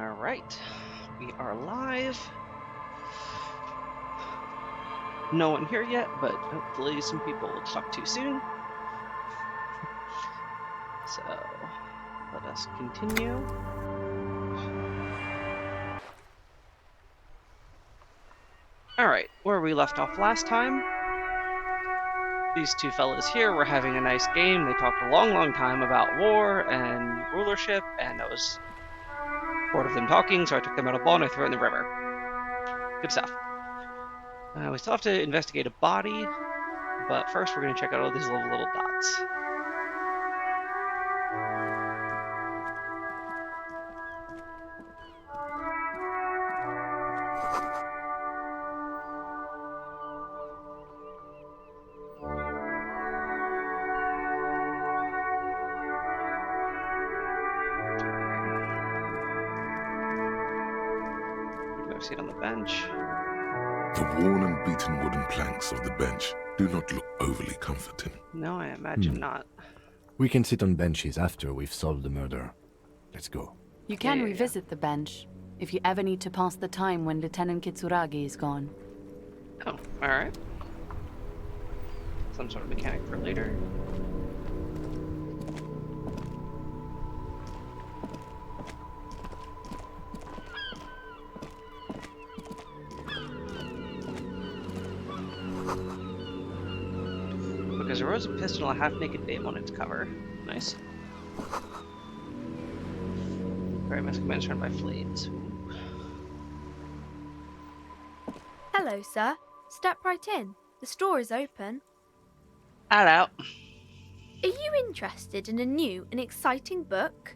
Alright, we are live. No one here yet, but hopefully some people will talk to soon. So, let us continue. Alright, where we left off last time, these two fellas here were having a nice game. They talked a long time about war and rulership, and I was bored of them talking, so I took them out a ball and I threw it in the river. Good stuff. We still have to investigate a body, but first we're going to check out all these little dots. Seat on the bench. The worn and beaten wooden planks of the bench do not look overly comforting. No, I imagine not. We can sit on benches after we've solved the murder. Let's go. You can revisit the bench if you ever need to pass the time when Lieutenant Kitsuragi is gone. Oh, alright. Some sort of mechanic for later. Because a rose, a pistol, a half-naked babe on its cover. Nice. Very much surrounded by flames. Hello, sir. Step right in. The store is open. Out. Are you interested in a new and exciting book?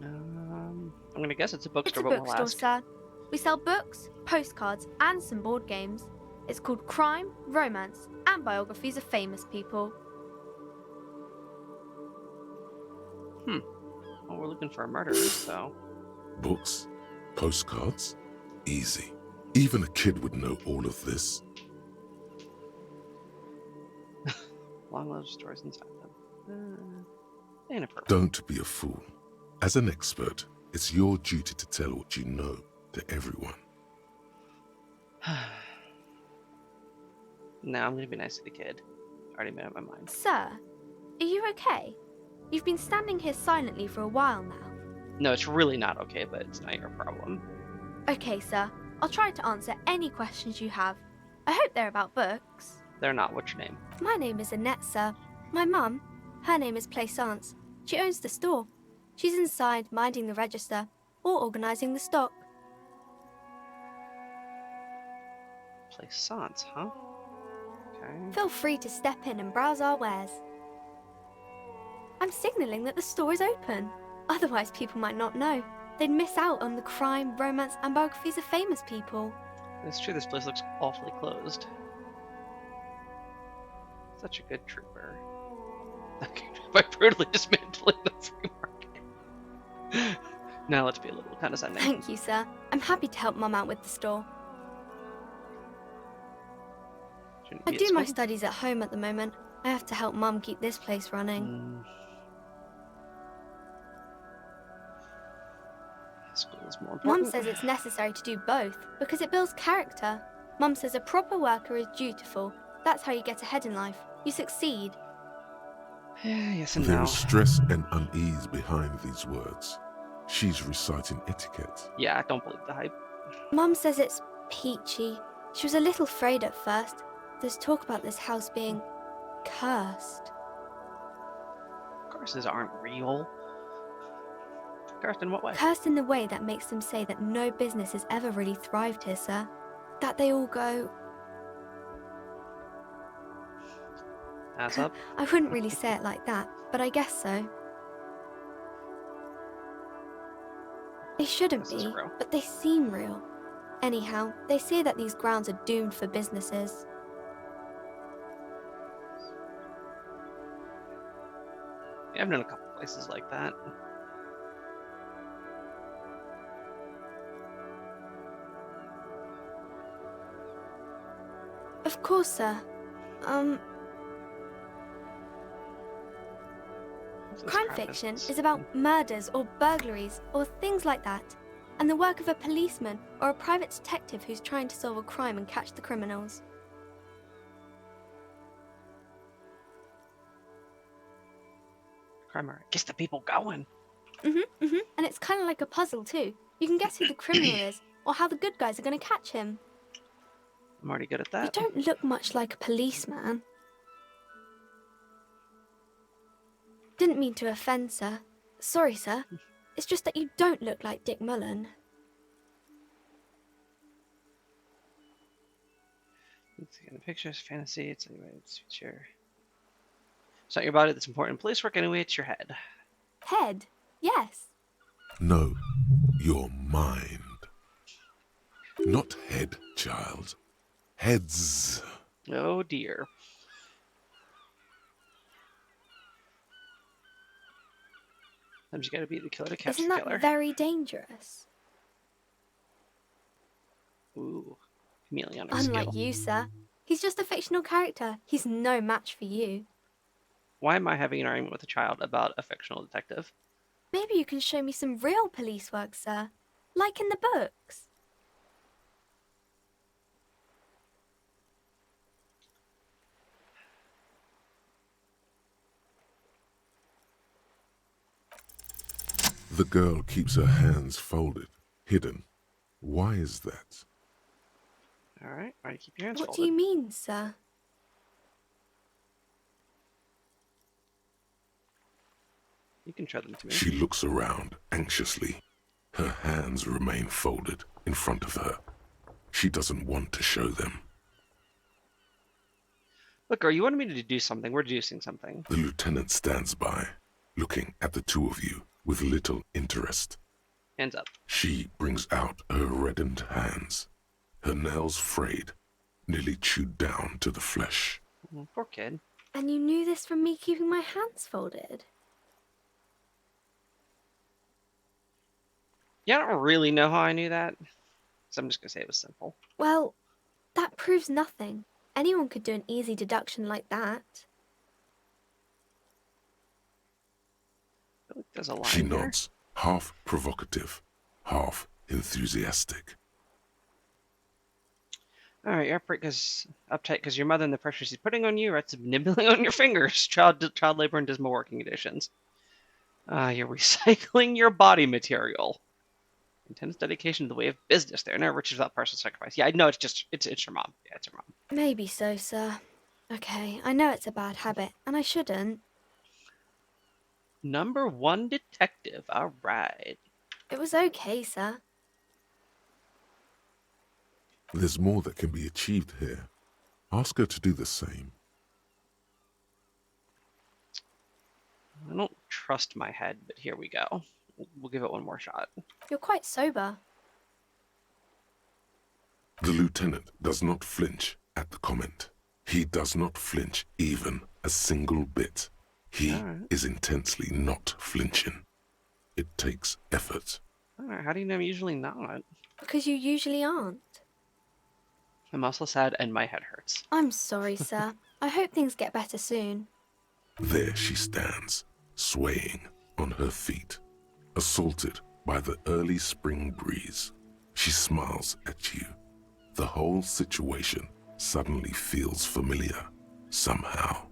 I'm gonna guess it's a bookstore, It's a but we'll bookstore, ask. sir. We sell books, postcards, and some board games. It's called Crime, Romance, and Biographies of Famous People. Well, we're looking for a murderer, so... Books, postcards, easy. Even a kid would know all of this. Long love stories inside them. Inappropriate. Don't be a fool. As an expert, it's your duty to tell what you know to everyone. No, I'm gonna be nice to the kid. Already made up my mind. Sir, are you okay? You've been standing here silently for a while now. No, it's really not okay, but it's not your problem. Okay, sir. I'll try to answer any questions you have. I hope they're about books. They're not. What's your name? My name is Annette, sir. My mum, her name is Plaisance. She owns the store. She's inside minding the register or organising the stock. Plaisance, huh? Okay. Feel free to step in and browse our wares. I'm signalling that the store is open. Otherwise, people might not know. They'd miss out on the crime, romance, and biographies of famous people. It's true, this place looks awfully closed. Such a good trooper. By brutally dismantling the free market. Now let's be a little condescending. Thank you, sir. I'm happy to help Mum out with the store. Shouldn't I be at do my school. studies at home at the moment. I have to help Mum keep this place running. School is more important. Mum says it's necessary to do both because it builds character. Mum says a proper worker is dutiful. That's how you get ahead in life. You succeed. Yes and There no. is stress and unease behind these words. She's reciting etiquette. Yeah, I don't believe the hype. Mum says it's peachy. She was a little afraid at first. There's talk about this house being cursed. Curses aren't real. Cursed in what way? Cursed in the way that makes them say that no business has ever really thrived here, sir. That they all go... Ass up. I wouldn't really say it like that, but I guess so. They shouldn't This isn't be, real. but they seem real. Anyhow, they say that these grounds are doomed for businesses. Yeah, I've known a couple places like that. Of course, sir. What's this Crime crime fiction business? is about murders or burglaries or things like that, and the work of a policeman or a private detective who's trying to solve a crime and catch the criminals. Crime art. Gets the people going. And it's kind of like a puzzle too. You can guess who the criminal is or how the good guys are going to catch him. I'm already good at You that. don't look much like a policeman. Didn't mean to offend, sir. Sorry, sir. It's just that you don't look like Dick Mullen. Let's see, in the pictures, fantasy, it's anyway, it's your. It's not your body that's important. Police work anyway, it's your head. Head? Yes. No, your mind. Not head, child. Heads. Oh dear. Sometimes you gotta be the killer to catch Isn't the that killer. very dangerous? Ooh. Chameleon Unlike skill. you, sir. He's just a fictional character. He's no match for you. Why am I having an argument with a child about a fictional detective? Maybe you can show me some real police work, sir. Like in the books. The girl keeps her hands folded, hidden. Why is that? Alright, why do you keep your hands What do folded? you mean, sir? You can show them to me. She looks around anxiously. Her hands remain folded in front of her. She doesn't want to show them. Look, girl, you wanted me to do something. We're deducing something. The lieutenant stands by, looking at the two of you with little interest. Hands up. She brings out her reddened hands, her nails frayed, nearly chewed down to the flesh. Poor kid. And you knew this from me keeping my hands folded? Yeah, I don't really know how I knew that. So I'm just gonna say it was simple. Well, that proves nothing. Anyone could do an easy deduction like that. I feel like there's a line She here. nods, half provocative, half enthusiastic. Alright, you're uptight because your mother and the pressure she's putting on you, right? Nibbling on your fingers. Child labor and dismal working conditions. You're recycling your body material. Intense dedication to the way of business. There are no riches without personal sacrifice. Yeah, I know it's your mom. Yeah, it's your mom. Maybe so, sir. Okay, I know it's a bad habit, and I shouldn't. Number 1 detective. Alright. It was okay, sir. There's more that can be achieved here. Ask her to do the same. I don't trust my head, but here we go. We'll give it one more shot. You're quite sober. The lieutenant does not flinch at the comment. He does not flinch even a single bit. He Alright. is intensely not flinching. It takes effort. Alright, how do you know I'm usually not? Because you usually aren't. I'm also sad and my head hurts. I'm sorry, sir. I hope things get better soon. There she stands, swaying on her feet, assaulted by the early spring breeze. She smiles at you. The whole situation suddenly feels familiar, somehow.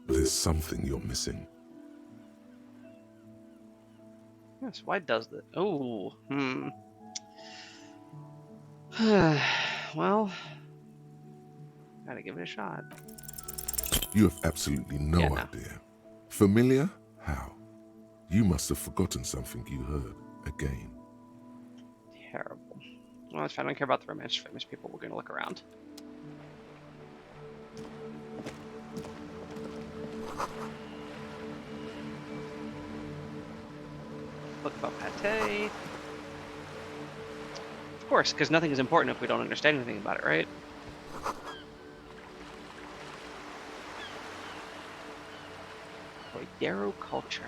There's something you're missing. Yes, why does that? Oh, well, gotta give it a shot. You have absolutely no Yeah, no. idea. Familiar? How? You must have forgotten something you heard again. Terrible. Well, it's fine. I don't care about the romance famous people. We're gonna look around. Look about pate. Of course, because nothing is important if we don't understand anything about it, right? Darrow culture.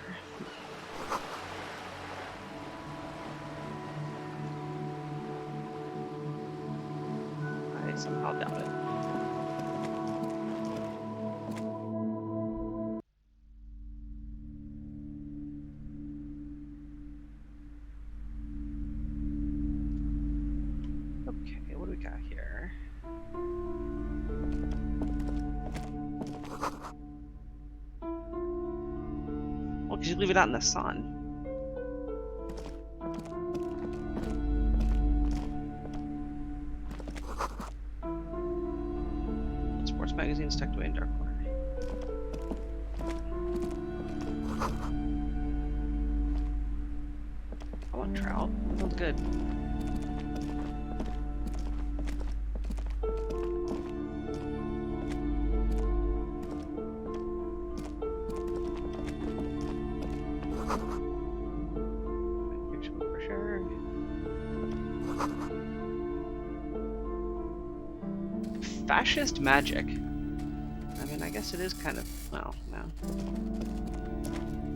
I somehow doubt it. You leave it out in the sun. Sports magazines tucked away in dark corner. I want trout. That sounds good. For sure. Fascist magic. I mean, I guess it is kind of, well, no.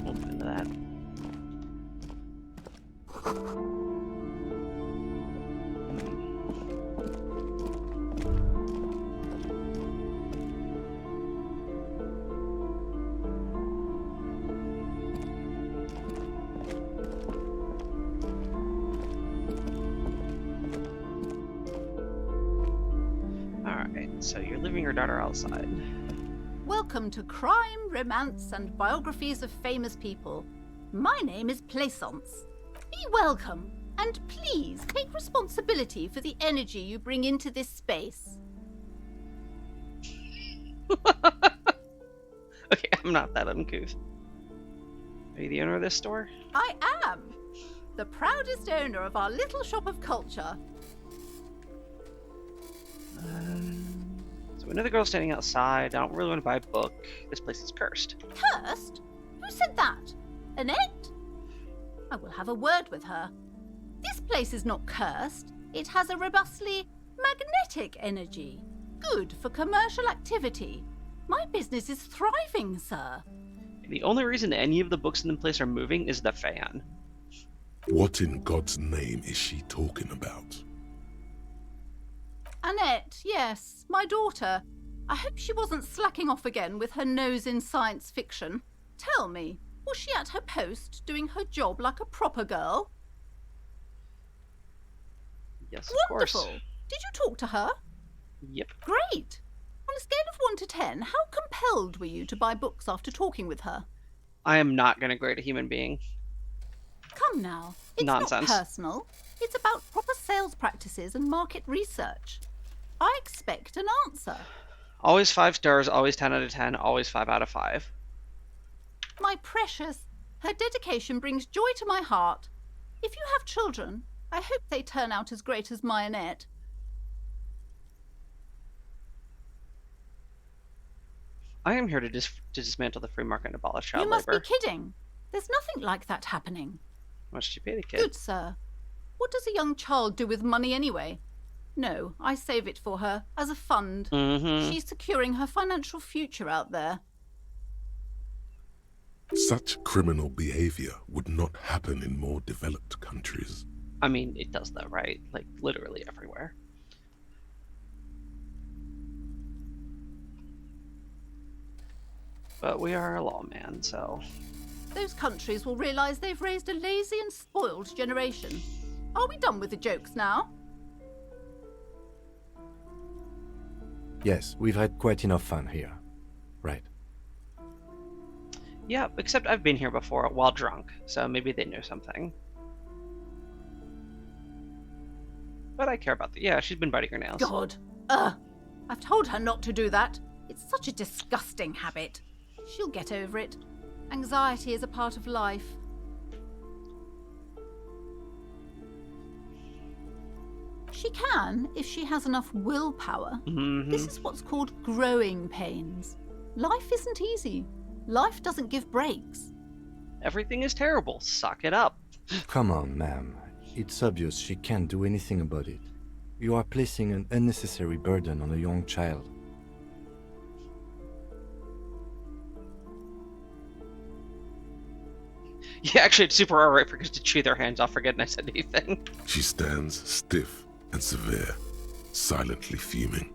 We'll get into that. Alright, so you're leaving your daughter outside. Welcome to Crime, Romance, and Biographies of Famous People. My name is Plaisance. Be welcome, and please take responsibility for the energy you bring into this space. Okay, I'm not that uncouth. Are you the owner of this store? I am the proudest owner of our little shop of culture. So we know the girl's standing outside. I don't really want to buy a book. This place is cursed. Cursed? Who said that? Annette? I will have a word with her. This place is not cursed. It has a robustly magnetic energy. Good for commercial activity. My business is thriving, sir. The only reason any of the books in the place are moving is the fan. What in God's name is she talking about? Annette, yes, my daughter. I hope she wasn't slacking off again with her nose in science fiction. Tell me, was she at her post doing her job like a proper girl? Yes, of Wonderful. course. Did you talk to her? Yep. Great. On a scale of 1 to 10, how compelled were you to buy books after talking with her? I am not going to grade a human being. Come now. It's Nonsense. not personal. It's about proper sales practices and market research. I expect an answer. Always 5 stars, always 10 out of 10, always 5 out of 5. My precious, her dedication brings joy to my heart. If you have children, I hope they turn out as great as my Annette. I am here to dismantle the free market and abolish child You must labor. be kidding. There's nothing like that happening. How much do you pay the kid? Good, sir. What does a young child do with money anyway? No, I save it for her, as a fund. Mm-hmm. She's securing her financial future out there. Such criminal behavior would not happen in more developed countries. I mean, it does though, right? Like, literally everywhere. But we are a lawman, so... Those countries will realise they've raised a lazy and spoiled generation. Are we done with the jokes now? Yes, we've had quite enough fun here. Right. Yeah, except I've been here before while drunk, so maybe they know something. But I care about the... Yeah, she's been biting her nails. God. I've told her not to do that. It's such a disgusting habit. She'll get over it. Anxiety is a part of life. She can, if she has enough willpower. Mm-hmm. This is what's called growing pains. Life isn't easy. Life doesn't give breaks. Everything is terrible. Suck it up. Come on, ma'am. It's obvious she can't do anything about it. You are placing an unnecessary burden on a young child. Yeah, actually, it's super alright for kids to chew their hands off, forgetting I said anything. She stands stiff and severe, silently fuming.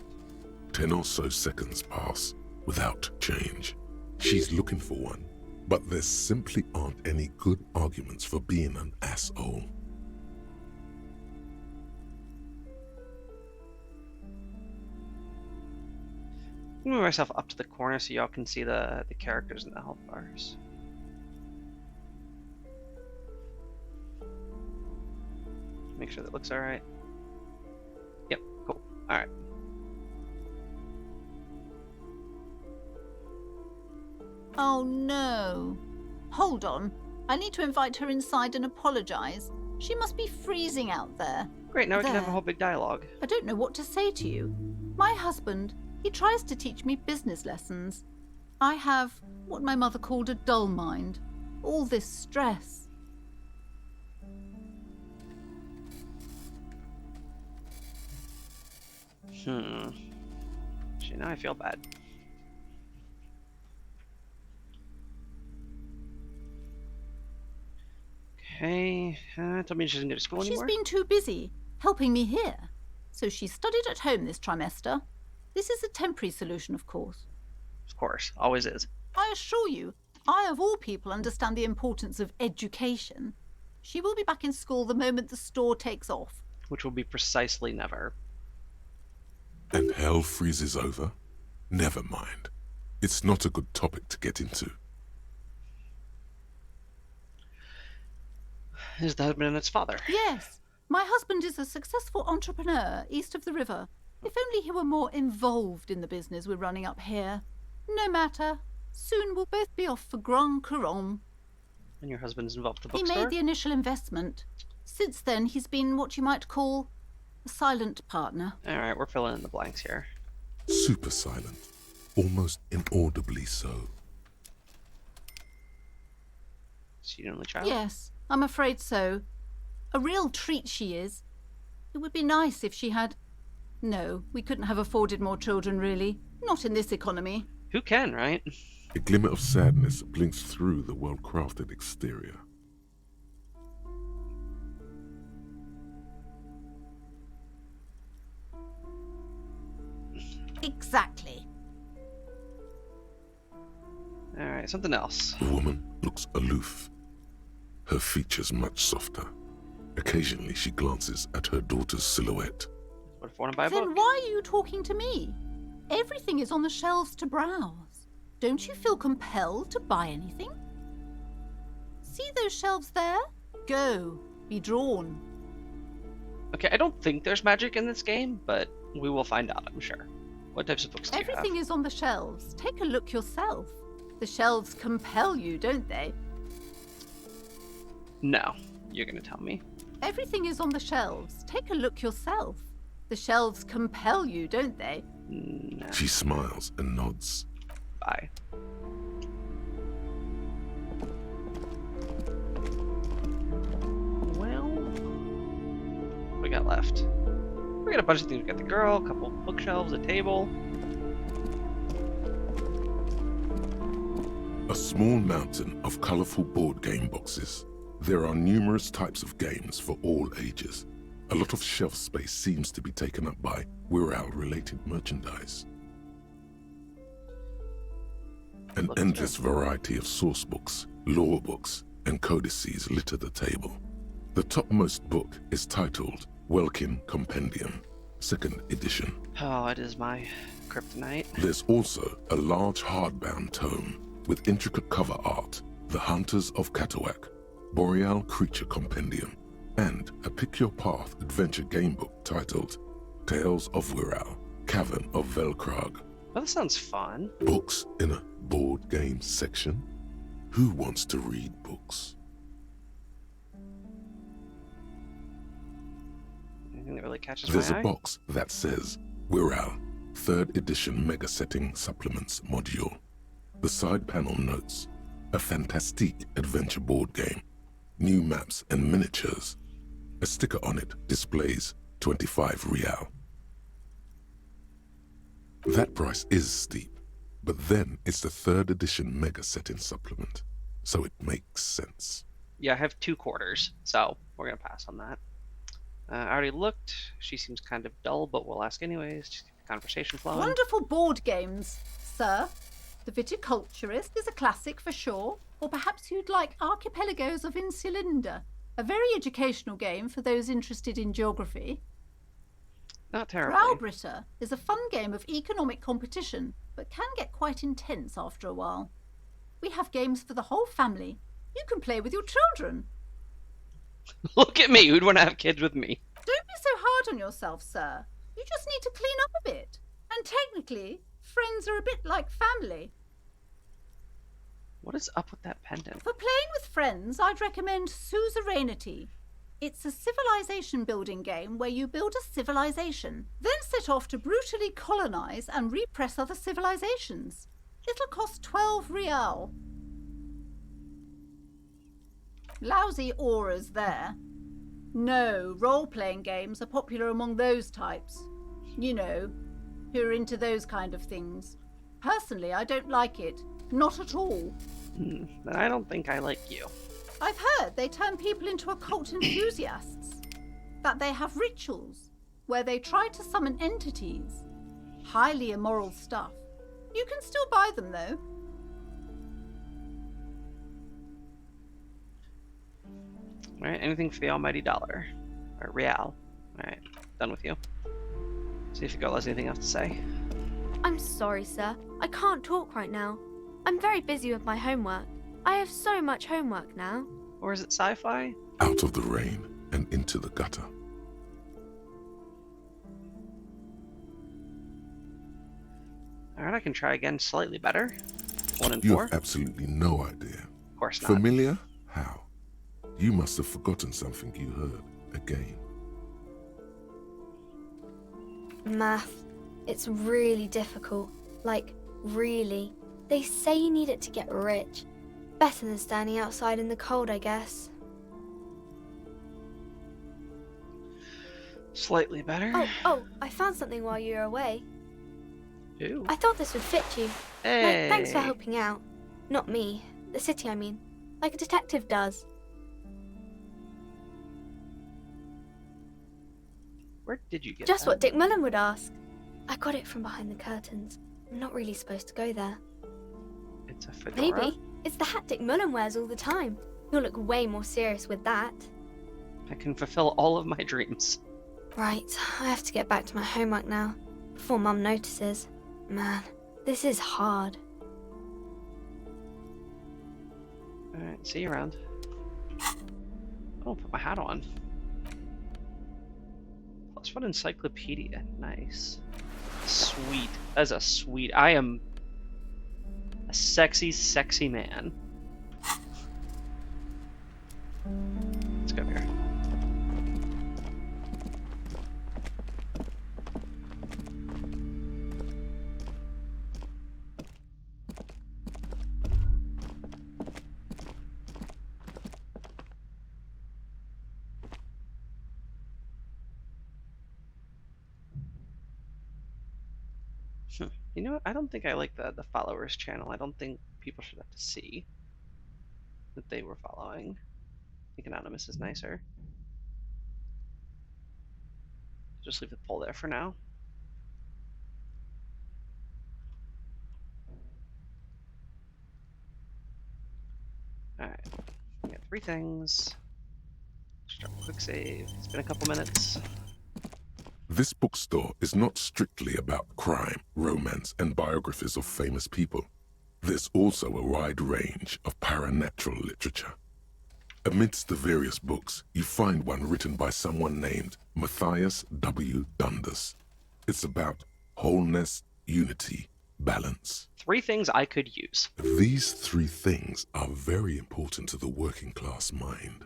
10 or so seconds pass without change. She's looking for one, but there simply aren't any good arguments for being an asshole. Move myself up to the corner so y'all can see the characters in the health bars. Make sure that looks alright. Yep, cool. Alright. Oh no. Hold on. I need to invite her inside and apologise. She must be freezing out there. Great, now we can have a There. whole big dialogue. I don't know what to say to you. My husband, he tries to teach me business lessons. I have what my mother called a dull mind. All this stress. Shit, now I feel bad. Okay, told me she doesn't go to school She's anymore? been too busy helping me here. So she studied at home this trimester. This is a temporary solution, of course. Of course, always is. I assure you, I of all people understand the importance of education. She will be back in school the moment the store takes off. Which will be precisely never. And hell freezes over? Never mind. It's not a good topic to get into. Is the husband and its father? Yes, my husband is a successful entrepreneur east of the river. If only he were more involved in the business we're running up here. No matter. Soon we'll both be off for Grand Couronne. And your husband's involved with the He bookstore? made the initial investment. Since then, he's been what you might call a silent partner. Alright, we're filling in the blanks here. Super silent. Almost inaudibly so. Is she an only child? Yes, I'm afraid so. A real treat she is. It would be nice if she had... No, we couldn't have afforded more children, really. Not in this economy. Who can, right? A glimmer of sadness blinks through the well-crafted exterior. Exactly. Alright, something else. The woman looks aloof, her features much softer. Occasionally she glances at her daughter's silhouette. What if I want to buy a Then book? why are you talking to me? Everything is on the shelves to browse. Don't you feel compelled to buy anything? See those shelves there? Go. Be drawn. Okay, I don't think there's magic in this game, but we will find out, I'm sure. What types of books do you have? Everything is on the shelves. Take a look yourself. The shelves compel you, don't they? No, you're gonna tell me. Everything is on the shelves. Take a look yourself. The shelves compel you, don't they? No. She smiles and nods. Bye. Well, what we got left? We got a bunch of things. We got the girl, a couple bookshelves, a table. A small mountain of colorful board game boxes. There are numerous types of games for all ages. A lot of shelf space seems to be taken up by Wirral-related merchandise. An endless variety of source books, lore books, and codices litter the table. The topmost book is titled Welkin Compendium, 2nd edition. Oh, it is my kryptonite. There's also a large hardbound tome with intricate cover art, The Hunters of Katawak, Boreal Creature Compendium, and a Pick Your Path adventure game book titled Tales of Wirral, Cavern of Velkrag. Well, that sounds fun. Books in a board game section? Who wants to read books? Anything that really catches There's my a eye? box that says Wirral, 3rd edition Mega Setting Supplements Module. The side panel notes, a fantastique adventure board game, new maps and miniatures. A sticker on it displays 25 real. That price is steep, but then it's the 3rd edition Mega Setting Supplement, so it makes sense. Yeah, I have 2 quarters, so we're gonna pass on that. I already looked. She seems kind of dull, but we'll ask anyways. Just keep the conversation flowing. Wonderful board games, sir. The Viticulturist is a classic for sure. Or perhaps you'd like Archipelagos of Insulinda, a very educational game for those interested in geography. Not terribly. Browbritter is a fun game of economic competition, but can get quite intense after a while. We have games for the whole family. You can play with your children. Look at me. Who'd want to have kids with me? Don't be so hard on yourself, sir. You just need to clean up a bit. And technically, friends are a bit like family. What is up with that pendant? For playing with friends, I'd recommend Suzerainty. It's a civilization building game where you build a civilization, then set off to brutally colonize and repress other civilizations. It'll cost 12 real. Lousy auras there. No, role-playing games are popular among those types. You know, who are into those kind of things. Personally, I don't like it. Not at all. Then I don't think I like you. I've heard they turn people into occult enthusiasts. That they have rituals where they try to summon entities. Highly immoral stuff. You can still buy them, though. Alright, anything for the almighty dollar. Or real. Alright, done with you. See if your girl has anything else to say. I'm sorry, sir. I can't talk right now. I'm very busy with my homework. I have so much homework now. Or is it sci-fi? Out of the rain and into the gutter. Alright, I can try again slightly better. 1 and You 4. have absolutely no idea. Of course not. Familiar? How? You must have forgotten something you heard again. Math. It's really difficult. Like, really. They say you need it to get rich. Better than standing outside in the cold, I guess. Slightly better. Oh, I found something while you were away. Ooh. I thought this would fit you. Hey. Thanks for helping out. Not me. The city, I mean. Like a detective does. Where did you get Just that? what Dick Mullen would ask. I got it from behind the curtains. I'm not really supposed to go there. It's a fedora? Maybe. It's the hat Dick Mullen wears all the time. He'll look way more serious with that. I can fulfill all of my dreams. Right, I have to get back to my homework now. Before Mum notices. Man, this is hard. Alright, see you around. Oh, put my hat on. +1 encyclopedia. Nice. Sweet. That's a sweet. I am a sexy, sexy man. Let's go here. You know what? I don't think I like the followers channel. I don't think people should have to see that they were following. I think anonymous is nicer. Just leave the poll there for now. Alright. We got 3 things. Start a quick save. It's been a couple minutes. This bookstore is not strictly about crime, romance, and biographies of famous people. There's also a wide range of paranatural literature. Amidst the various books, you find one written by someone named Matthias W. Dundas. It's about wholeness, unity, balance. 3 things I could use. These 3 things are very important to the working class mind.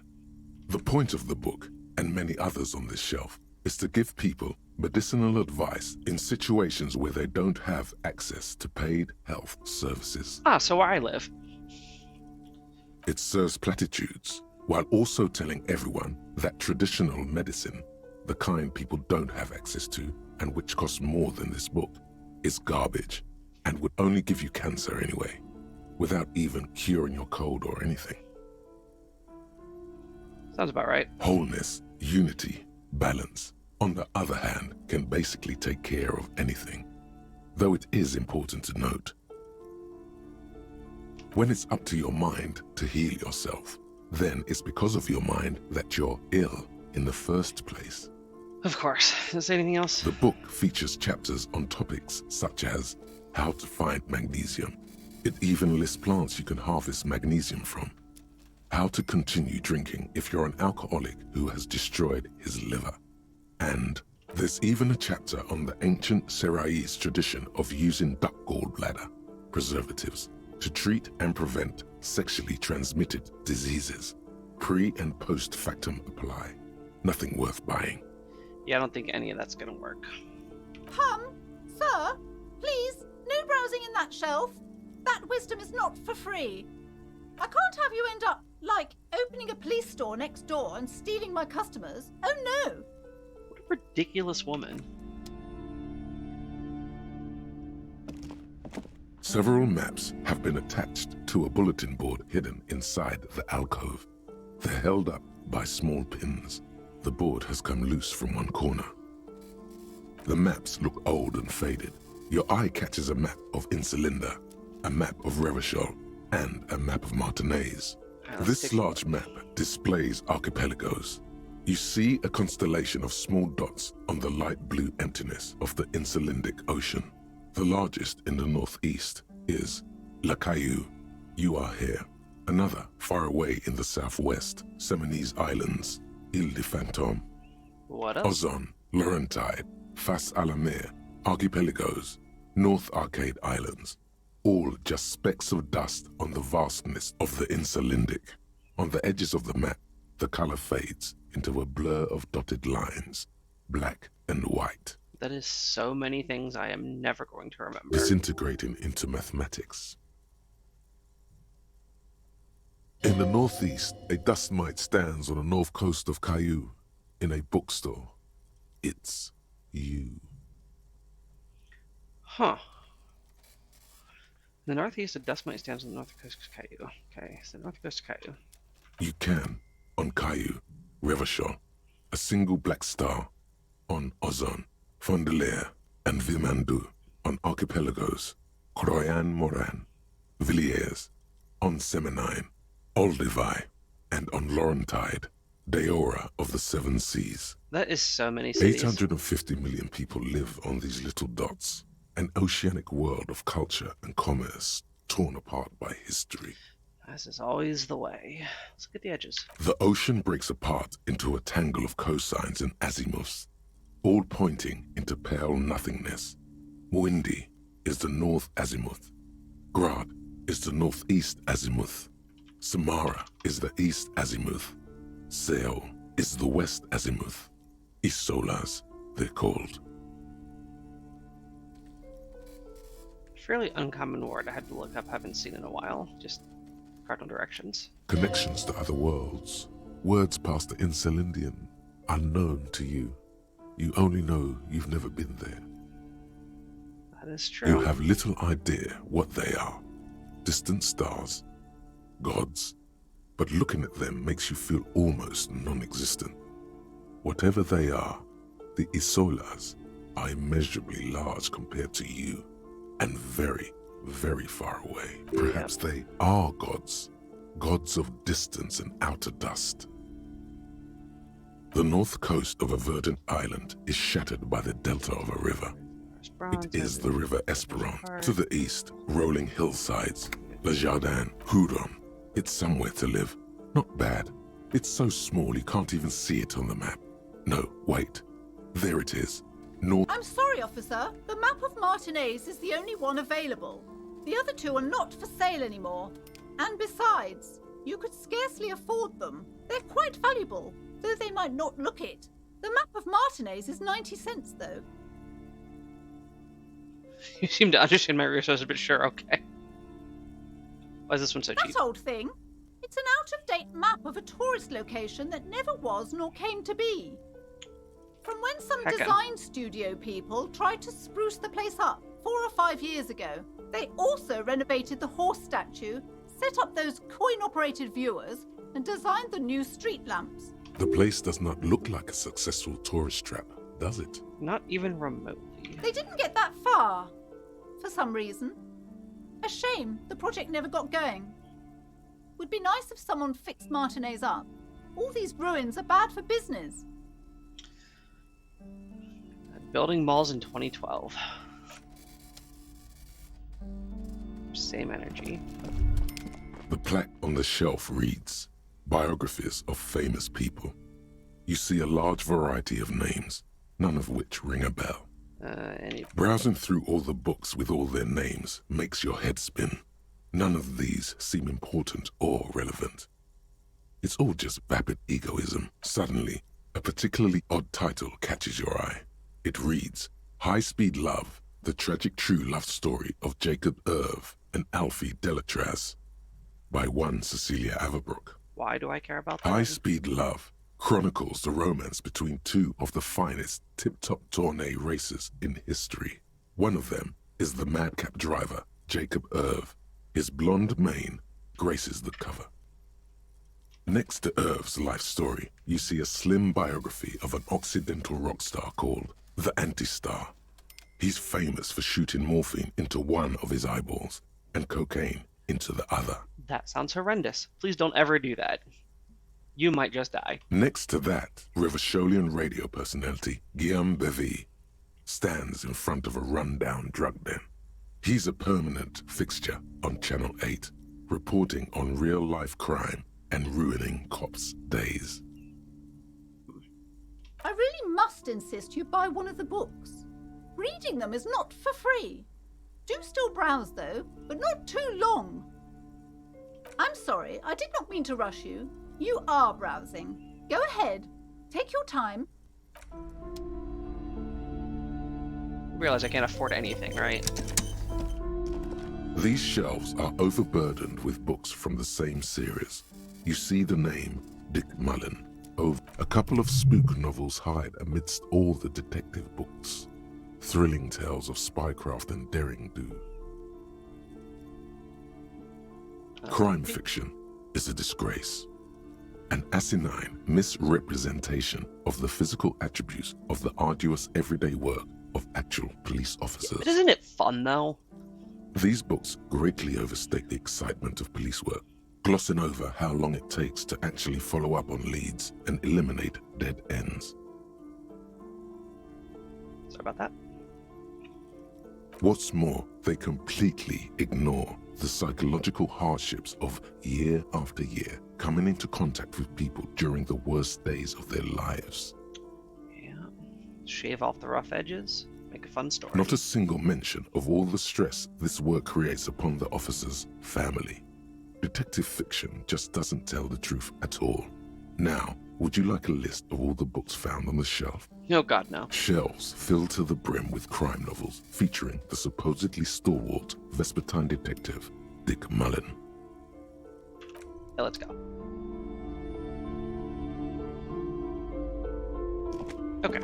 The point of the book, and many others on this shelf, is to give people medicinal advice in situations where they don't have access to paid health services. Ah, so where I live. It serves platitudes, while also telling everyone that traditional medicine, the kind people don't have access to and which costs more than this book, is garbage and would only give you cancer anyway, without even curing your cold or anything. Sounds about right. Wholeness, unity, balance, on the other hand, can basically take care of anything, though it is important to note. When it's up to your mind to heal yourself, then it's because of your mind that you're ill in the first place. Of course. Does it say anything else? The book features chapters on topics such as how to find magnesium. It even lists plants you can harvest magnesium from. how to continue drinking if you're an alcoholic who has destroyed his liver. And there's even a chapter on the ancient Seraïs tradition of using duck gallbladder preservatives to treat and prevent sexually transmitted diseases. Pre and post factum apply. Nothing worth buying. Yeah, I don't think any of that's gonna work. Sir, please, no browsing in that shelf. That wisdom is not for free. I can't have you end up, like, opening a police store next door and stealing my customers. Oh no! What a ridiculous woman. Several maps have been attached to a bulletin board hidden inside the alcove. They're held up by small pins. The board has come loose from one corner. The maps look old and faded. Your eye catches a map of Insulinda, a map of Revachol, and a map of Martinaise. This large map displays archipelagos. You see a constellation of small dots on the light blue emptiness of the Insulindic Ocean. The largest in the northeast is La Caillou. You are here. Another far away in the southwest, Seminese Islands, Ile de Fantôme. What else? Ozon, Laurentide, Fas à la Mer, Archipelagos, North Arcade Islands, all just specks of dust on the vastness of the Insulindic. On the edges of the map, the color fades into a blur of dotted lines, black and white. That is so many things I am never going to remember. Disintegrating into mathematics. In the northeast, a dust mite stands on the north coast of Caillou in a bookstore. It's you. Huh. The northeast of dust mite stands on the north coast of Caillou. Okay, so north coast of Caillou. You can, on Caillou, Revachol, a single black star, on Ozon, Fondelier, and Vilmandoux, on Archipelagos, Croyan Moran, Villiers, on Seminine, Olduvai, and on Laurentide, Deora of the Seven Seas. That is so many cities. 850 million people live on these little dots, an oceanic world of culture and commerce torn apart by history. As is always the way. Let's look at the edges. The ocean breaks apart into a tangle of cosines and azimuths, all pointing into pale nothingness. Mwindi is the north azimuth. Grad is the northeast azimuth. Samara is the east azimuth. Seo is the west azimuth. Isolas, they're called. Fairly uncommon word I had to look up, haven't seen in a while. Just cardinal directions. Connections to other worlds. Words past the Insulindian, unknown to you. You only know you've never been there. That is true. You have little idea what they are. Distant stars, gods, but looking at them makes you feel almost non-existent. Whatever they are, the Isolas are immeasurably large compared to you, and very, very far away. Perhaps they are gods, gods of distance and outer dust. The north coast of a verdant island is shattered by the delta of a river. It is the river Esperon. To the east, rolling hillsides, Le Jardin, Hudon. It's somewhere to live. Not bad. It's so small you can't even see it on the map. No, wait. There it is. North. I'm sorry, officer. The map of Martinaise is the only one available. The other two are not for sale anymore. And besides, you could scarcely afford them. They're quite valuable, though they might not look it. The map of Martinaise is 90 cents, though. You seem to understand my resources, but sure, okay. Why is this one so cheap? That old thing. It's an out-of-date map of a tourist location that never was nor came to be. From when some Heckin'. design studio people tried to spruce the place up 4 or 5 years ago. They also renovated the horse statue, set up those coin-operated viewers, and designed the new street lamps. The place does not look like a successful tourist trap, does it? Not even remotely. They didn't get that far, for some reason. A shame the project never got going. Would be nice if someone fixed Martinaise up. All these ruins are bad for business. Building malls in 2012. Same energy. The plaque on the shelf reads, biographies of famous people. You see a large variety of names, none of which ring a bell. Browsing through all the books with all their names makes your head spin. None of these seem important or relevant. It's all just vapid egoism. Suddenly, a particularly odd title catches your eye. It reads, High Speed Love, the tragic true love story of Jacob Irv and Alfie Delatraz, by one Cecilia Averbrook. Why do I care about that? High Speed Love chronicles the romance between two of the finest tip-top tourney racers in history. One of them is the madcap driver, Jacob Irv. His blonde mane graces the cover. Next to Irv's life story, you see a slim biography of an Occidental rock star called the Anti-Star. He's famous for shooting morphine into one of his eyeballs and cocaine into the other. That sounds horrendous. Please don't ever do that. You might just die. Next to that, Rivasholian radio personality Guillaume Bevy stands in front of a run-down drug den. He's a permanent fixture on Channel 8, reporting on real-life crime and ruining cops' days. I really must insist you buy one of the books. Reading them is not for free. Do still browse, though, but not too long. I'm sorry, I did not mean to rush you. You are browsing. Go ahead. Take your time. Realize I can't afford anything, right? These shelves are overburdened with books from the same series. You see the name Dick Mullen. A couple of spook novels hide amidst all the detective books. Thrilling tales of spycraft and daring-do. Crime fiction is a disgrace. An asinine misrepresentation of the physical attributes of the arduous everyday work of actual police officers. But isn't it fun, though? These books greatly overstate the excitement of police work, glossing over how long it takes to actually follow up on leads and eliminate dead ends. Sorry about that. What's more, they completely ignore the psychological hardships of year after year coming into contact with people during the worst days of their lives. Yeah. Shave off the rough edges. Make a fun story. Not a single mention of all the stress this work creates upon the officer's family. Detective fiction just doesn't tell the truth at all. Now, would you like a list of all the books found on the shelf? Oh God, no. Shelves filled to the brim with crime novels featuring the supposedly stalwart Vespertine detective, Dick Mullen. Yeah, let's go. Okay.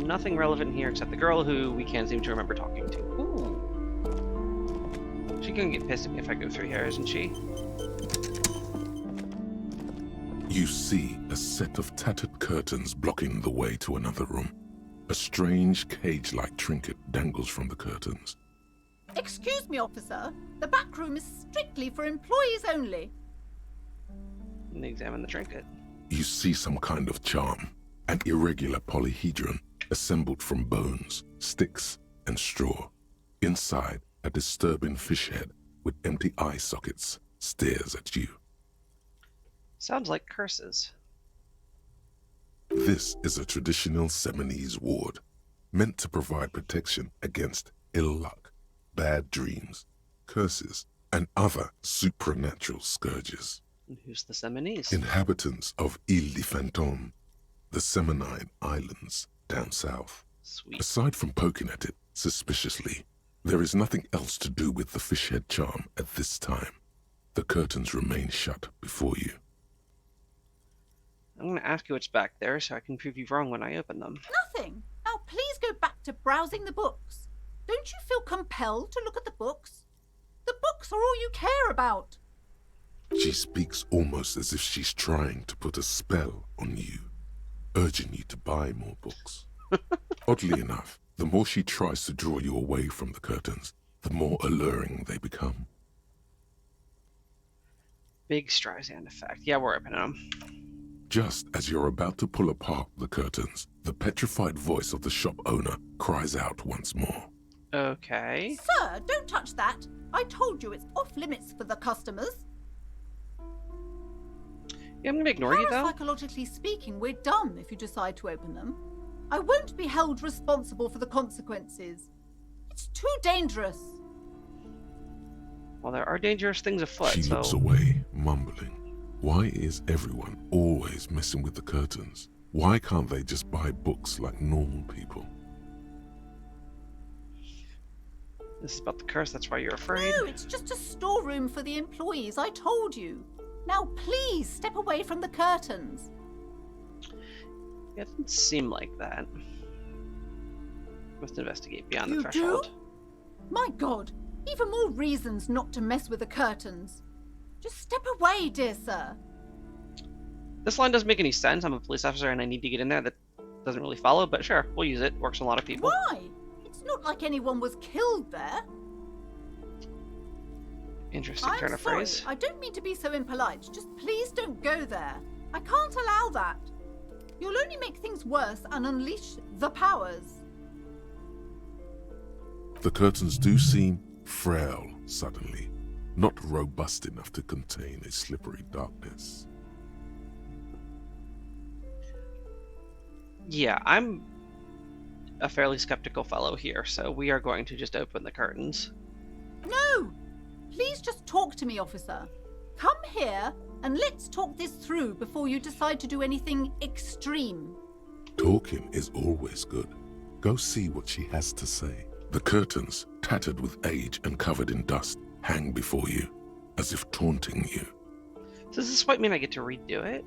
Nothing relevant here except the girl who we can't seem to remember talking to. Ooh. She's gonna get pissed at me if I go through here, isn't she? You see a set of tattered curtains blocking the way to another room. A strange cage-like trinket dangles from the curtains. Excuse me, officer. The back room is strictly for employees only. And examine the trinket. You see some kind of charm, an irregular polyhedron assembled from bones, sticks, and straw. Inside, a disturbing fish head with empty eye sockets stares at you. Sounds like curses. This is a traditional Seminese ward, meant to provide protection against ill luck, bad dreams, curses, and other supernatural scourges. And who's the Seminese? Inhabitants of Ile de Fantôme, the Seminine Islands down south. Sweet. Aside from poking at it suspiciously, there is nothing else to do with the fishhead charm at this time. The curtains remain shut before you. I'm gonna ask you what's back there so I can prove you wrong when I open them. Nothing. Now please go back to browsing the books. Don't you feel compelled to look at the books? The books are all you care about. She speaks almost as if she's trying to put a spell on you, urging you to buy more books. Oddly enough, the more she tries to draw you away from the curtains, the more alluring they become. Big Streisand effect. Yeah, we're opening them. Just as you're about to pull apart the curtains, the petrified voice of the shop owner cries out once more. Okay. Sir, don't touch that. I told you it's off limits for the customers. Yeah, I'm gonna ignore you, though. Parapsychologically speaking, we're done if you decide to open them. I won't be held responsible for the consequences. It's too dangerous. Well, there are dangerous things afoot, She so... looks away, mumbling. Why is everyone always messing with the curtains? Why can't they just buy books like normal people? This is about the curse, that's why you're afraid. No, it's just a storeroom for the employees, I told you. Now please step away from the curtains. Yeah, it doesn't seem like that. Must investigate beyond the You threshold. do? My God, even more reasons not to mess with the curtains. Just step away, dear sir. This line doesn't make any sense. I'm a police officer and I need to get in there. That doesn't really follow, but sure, we'll use it. Works on a lot of people. Why? It's not like anyone was killed there. Interesting I'm turn of sorry, phrase. I don't mean to be so impolite. Just please don't go there. I can't allow that. You'll only make things worse and unleash the powers. The curtains do seem frail suddenly, not robust enough to contain a slippery darkness. Yeah, I'm a fairly skeptical fellow here, so we are going to just open the curtains. No! Please just talk to me, officer. Come here and let's talk this through before you decide to do anything extreme. Talking is always good. Go see what she has to say. The curtains, tattered with age and covered in dust, hang before you, as if taunting you. So does this might mean I get to redo it?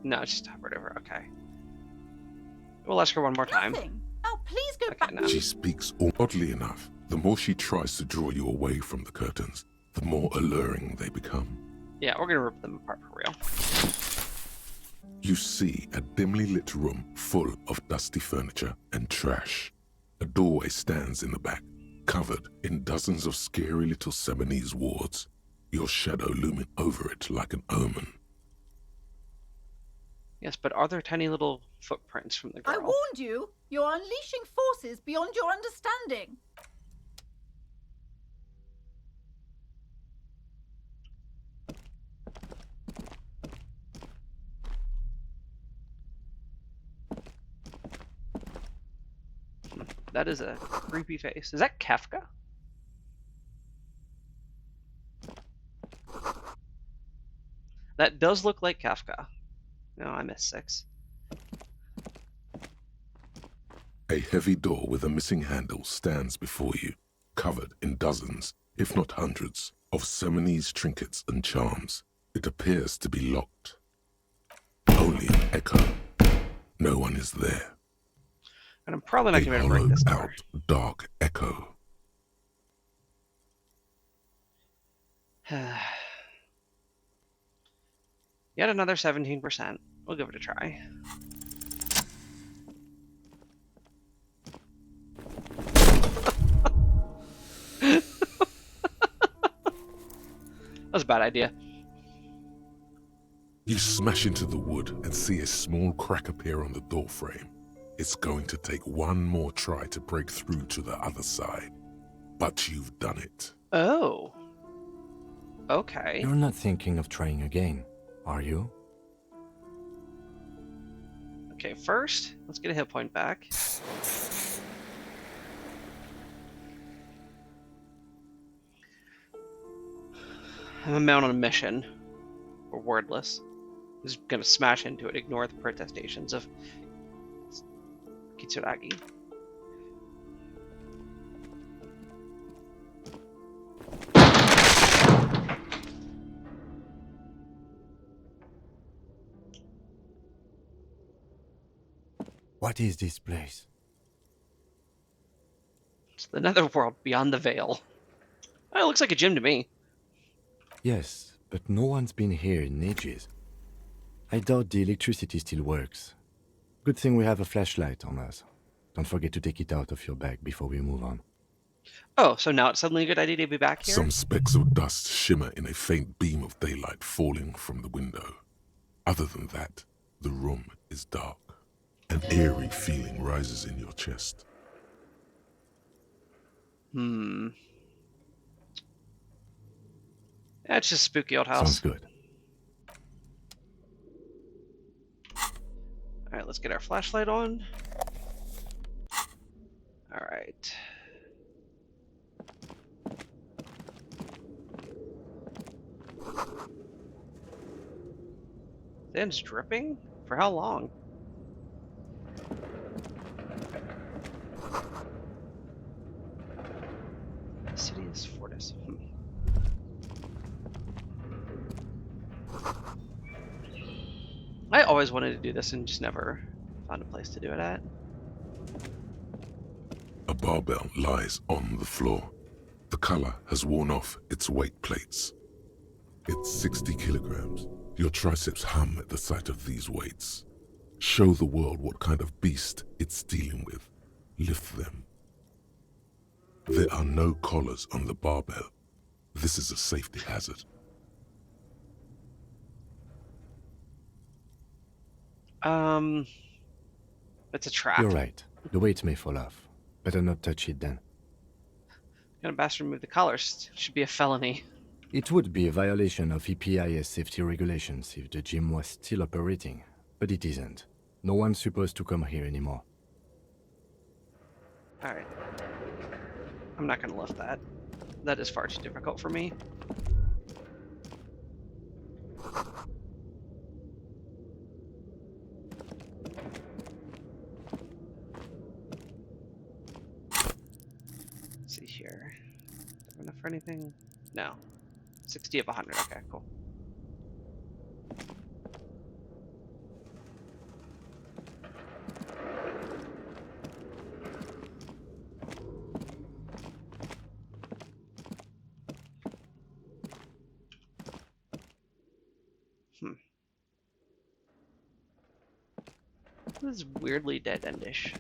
No, it's just hovered over. Okay. We'll ask her one more time. Nothing. Now please go Okay, back. now. She speaks oddly enough. The more she tries to draw you away from the curtains, the more alluring they become. Yeah, we're gonna rip them apart for real. You see a dimly lit room full of dusty furniture and trash. A doorway stands in the back, covered in dozens of scary little Seminese wards, your shadow looming over it like an omen. Yes, but are there tiny little footprints from the girl? I warned you. You're unleashing forces beyond your understanding. That is a creepy face. Is that Kafka? That does look like Kafka. No, I missed 6. A heavy door with a missing handle stands before you, covered in dozens, if not hundreds, of Seminese trinkets and charms. It appears to be locked. Only an echo. No one is there. And I'm probably not A going to be able to break this door. hollowed-out, dark echo. Yet another 17%. We'll give it a try. That was a bad idea. You smash into the wood and see a small crack appear on the doorframe. It's going to take one more try to break through to the other side. But you've done it. Oh. Okay. You're not thinking of trying again, are you? Okay, first, let's get a hit point back. I'm a man on a mission. We're wordless. He's gonna smash into it, ignore the protestations of Kitsuragi. What is this place? It's the netherworld beyond the veil. Oh, it looks like a gym to me. Yes, but no one's been here in ages. I doubt the electricity still works. Good thing we have a flashlight on us. Don't forget to take it out of your bag before we move on. Oh, so now it's suddenly a good idea to be back here? Some specks of dust shimmer in a faint beam of daylight falling from the window. Other than that, the room is dark. An eerie feeling rises in your chest. Yeah, it's just a spooky old Sounds house. good. Alright, let's get our flashlight on. Alright. Sand's dripping? For how long? Sidious Fortis. I always wanted to do this and just never found a place to do it at. A barbell lies on the floor. The color has worn off its weight plates. It's 60 kilograms. Your triceps hum at the sight of these weights. Show the world what kind of beast it's dealing with. Lift them. There are no collars on the barbell. This is a safety hazard. It's a trap. You're right. The weight may fall off. Better not touch it then. Gonna bastard remove the collars. Should be a felony. It would be a violation of EPIS safety regulations if the gym was still operating, but it isn't. No one's supposed to come here anymore. Alright. I'm not gonna lift that. That is far too difficult for me. Let's see here. Do I have enough for anything? No. 60 of 100. Okay, cool. This is weirdly dead-endish.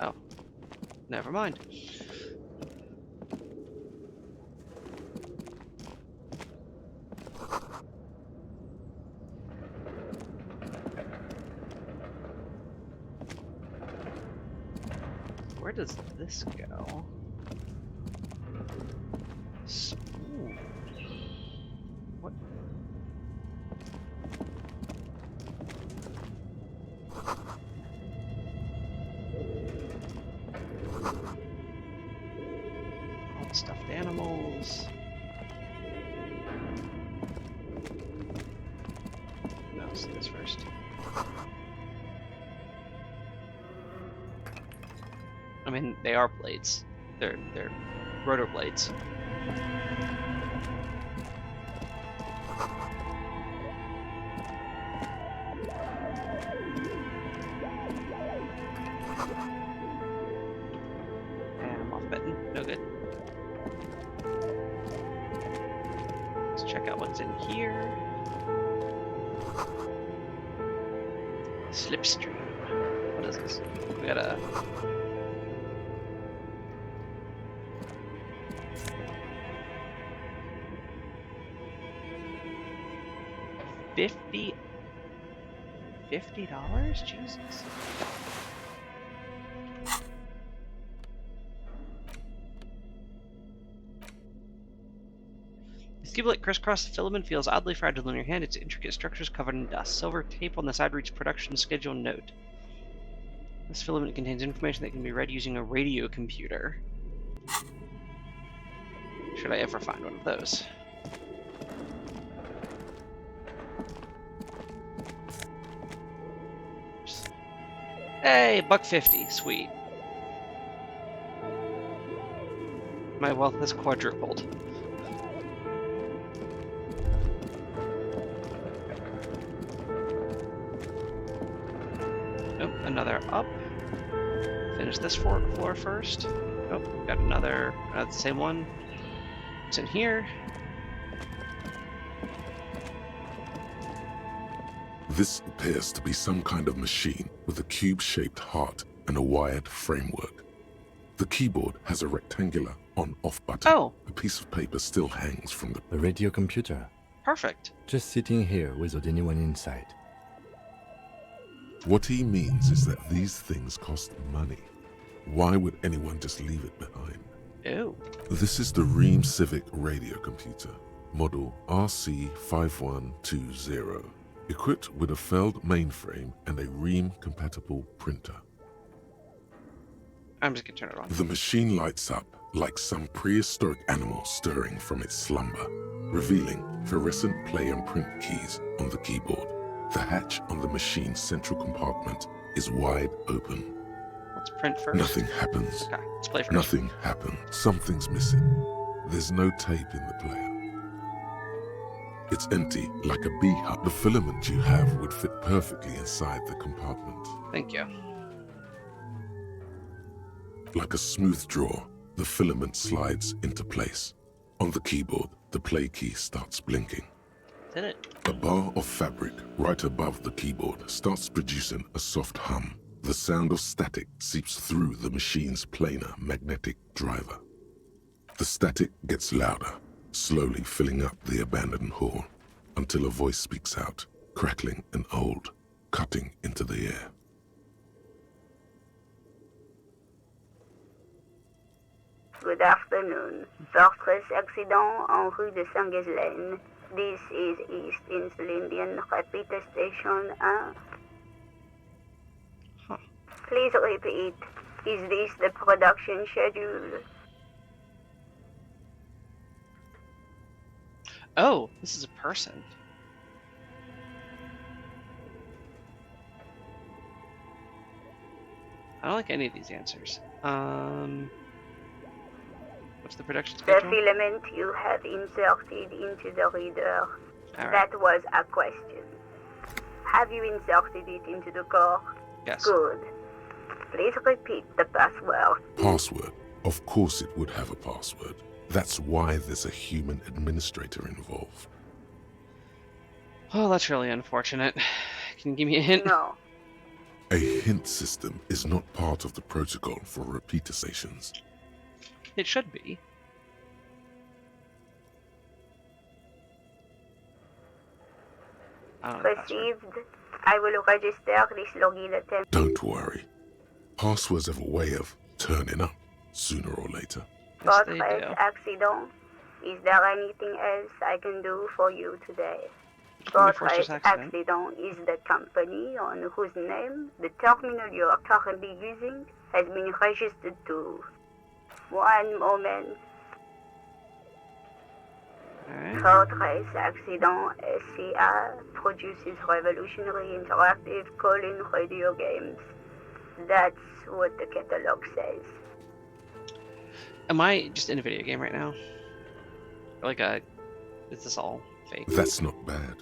Oh. Never mind. Where does this go? Ooh. What? All the stuffed animals. No, let's do this first. I mean, they are blades. They're rotor blades. And I'm off button. No good. Let's check out what's in here. Slipstream. What is this? We got a... $50? Jesus. This cubelet crisscross filament feels oddly fragile in your hand. Its intricate structures covered in dust. Silver tape on the side reads production schedule note. This filament contains information that can be read using a radio computer. Should I ever find one of those? Hey, $1.50, sweet. My wealth has quadrupled. Nope, another up. Finish this floor first. Nope, got another, the same one. What's in here? This appears to be some kind of machine with a cube-shaped heart and a wired framework. The keyboard has a rectangular on-off button. Oh. A piece of paper still hangs from the... A radio computer. Perfect. Just sitting here without anyone inside. What he means is that these things cost money. Why would anyone just leave it behind? Ew. This is the Ream Civic radio computer, model RC5120, equipped with a Feld mainframe and a Ream-compatible printer. I'm just gonna turn it on. The machine lights up like some prehistoric animal stirring from its slumber, revealing fluorescent play and print keys on the keyboard. The hatch on the machine's central compartment is wide open. Let's print first. Nothing happens. Okay, let's play first. Nothing happens. Something's missing. There's no tape in the player. It's empty, like a bee hut. The filament you have would fit perfectly inside the compartment. Thank you. Like a smooth draw, the filament slides into place. On the keyboard, the play key starts blinking. Did it? A bar of fabric right above the keyboard starts producing a soft hum. The sound of static seeps through the machine's planar magnetic driver. The static gets louder, slowly filling up the abandoned hall, until a voice speaks out, crackling and old, cutting into the air. Good afternoon. Fortress accident en rue de Saint-Ghislaine. This is East Insulindian Repeater Station 1. Huh. Please repeat. Is this the production schedule? Oh, this is a person. I don't like any of these answers. What's the production The schedule? filament you have inserted into the reader. Alright. That was a question. Have you inserted it into the core? Yes. Good. Please repeat the password. Password. Of course it would have a password. That's why there's a human administrator involved. Oh, that's really unfortunate. Can you give me a hint? No. A hint system is not part of the protocol for repeater stations. It should be. I don't know the password. Received. I will register this login attempt. Don't worry. Passwords have a way of turning up sooner or later. Yes, they Fortress do. accident. Is there anything else I can do for you today? Give me Fortress Fortress Accident. Accident is the company on whose name the terminal you are currently using has been registered to. One moment. Alright. Fortress Accident SCA produces revolutionary interactive call-in radio games. That's what the catalog says. Am I just in a video game right now? Or like a... Is this all fake? That's not bad.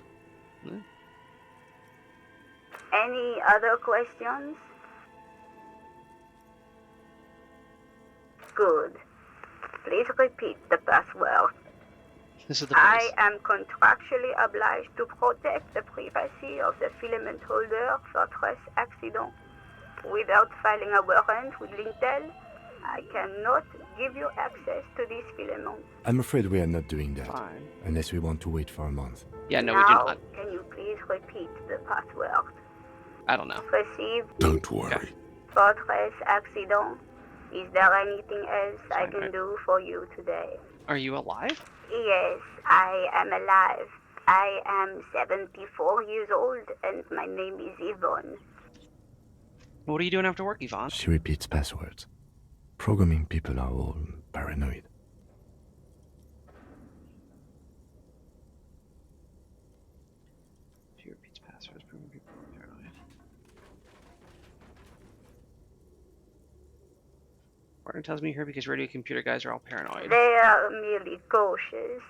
Any other questions? Good. Please repeat the password. This is the place. I am contractually obliged to protect the privacy of the filament holder Fortress Accident. Without filing a warrant with Lintel, I cannot give you access to this filament. I'm afraid we are not doing that, Fine. unless we want to wait for a month. Yeah, no, we do Now, not. can you please repeat the password? I don't know. Received. Don't worry. Fortress Accident. Is there anything else I Fine, can right. do for you today? Are you alive? Yes, I am alive. I am 74 years old and my name is Yvonne. What are you doing after work, Yvonne? She repeats passwords. Programming people are all paranoid. She repeats passwords. Proving people are paranoid. Martin tells me here because radio computer guys are all paranoid. They are merely cautious.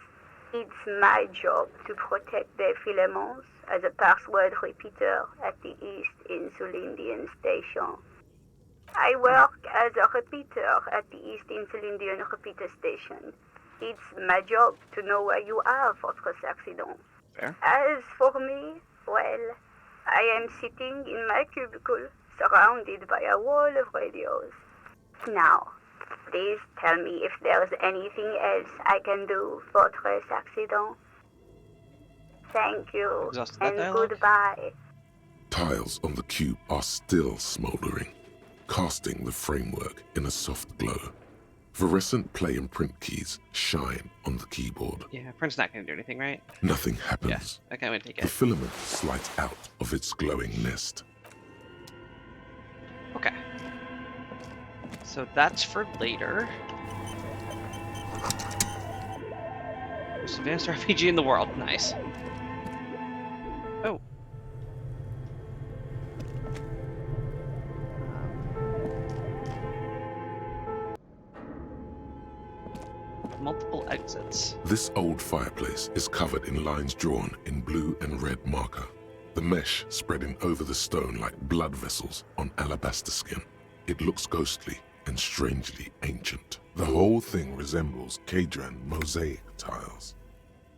It's my job to protect their filaments as a password repeater at the East Insulindian Station. I work as a repeater at the East Insulindian Repeater Station. It's my job to know where you are, Fortress Accident. Fair. As for me, well, I am sitting in my cubicle, surrounded by a wall of radios. Now, please tell me if there's anything else I can do, Fortress Accident. Thank you, Exhausted that and dialogue? goodbye. Tiles on the cube are still smoldering, casting the framework in a soft glow. Fluorescent play and print keys shine on the keyboard. Yeah, print's not going to do anything, right? Nothing Yeah, happens. okay, I'm going to take The it. filament slides out of its glowing nest. Okay. So that's for later. Most advanced RPG in the world. Nice. Oh. Multiple exits. This old fireplace is covered in lines drawn in blue and red marker, the mesh spreading over the stone like blood vessels on alabaster skin. It looks ghostly and strangely ancient. The whole thing resembles Kadran mosaic tiles.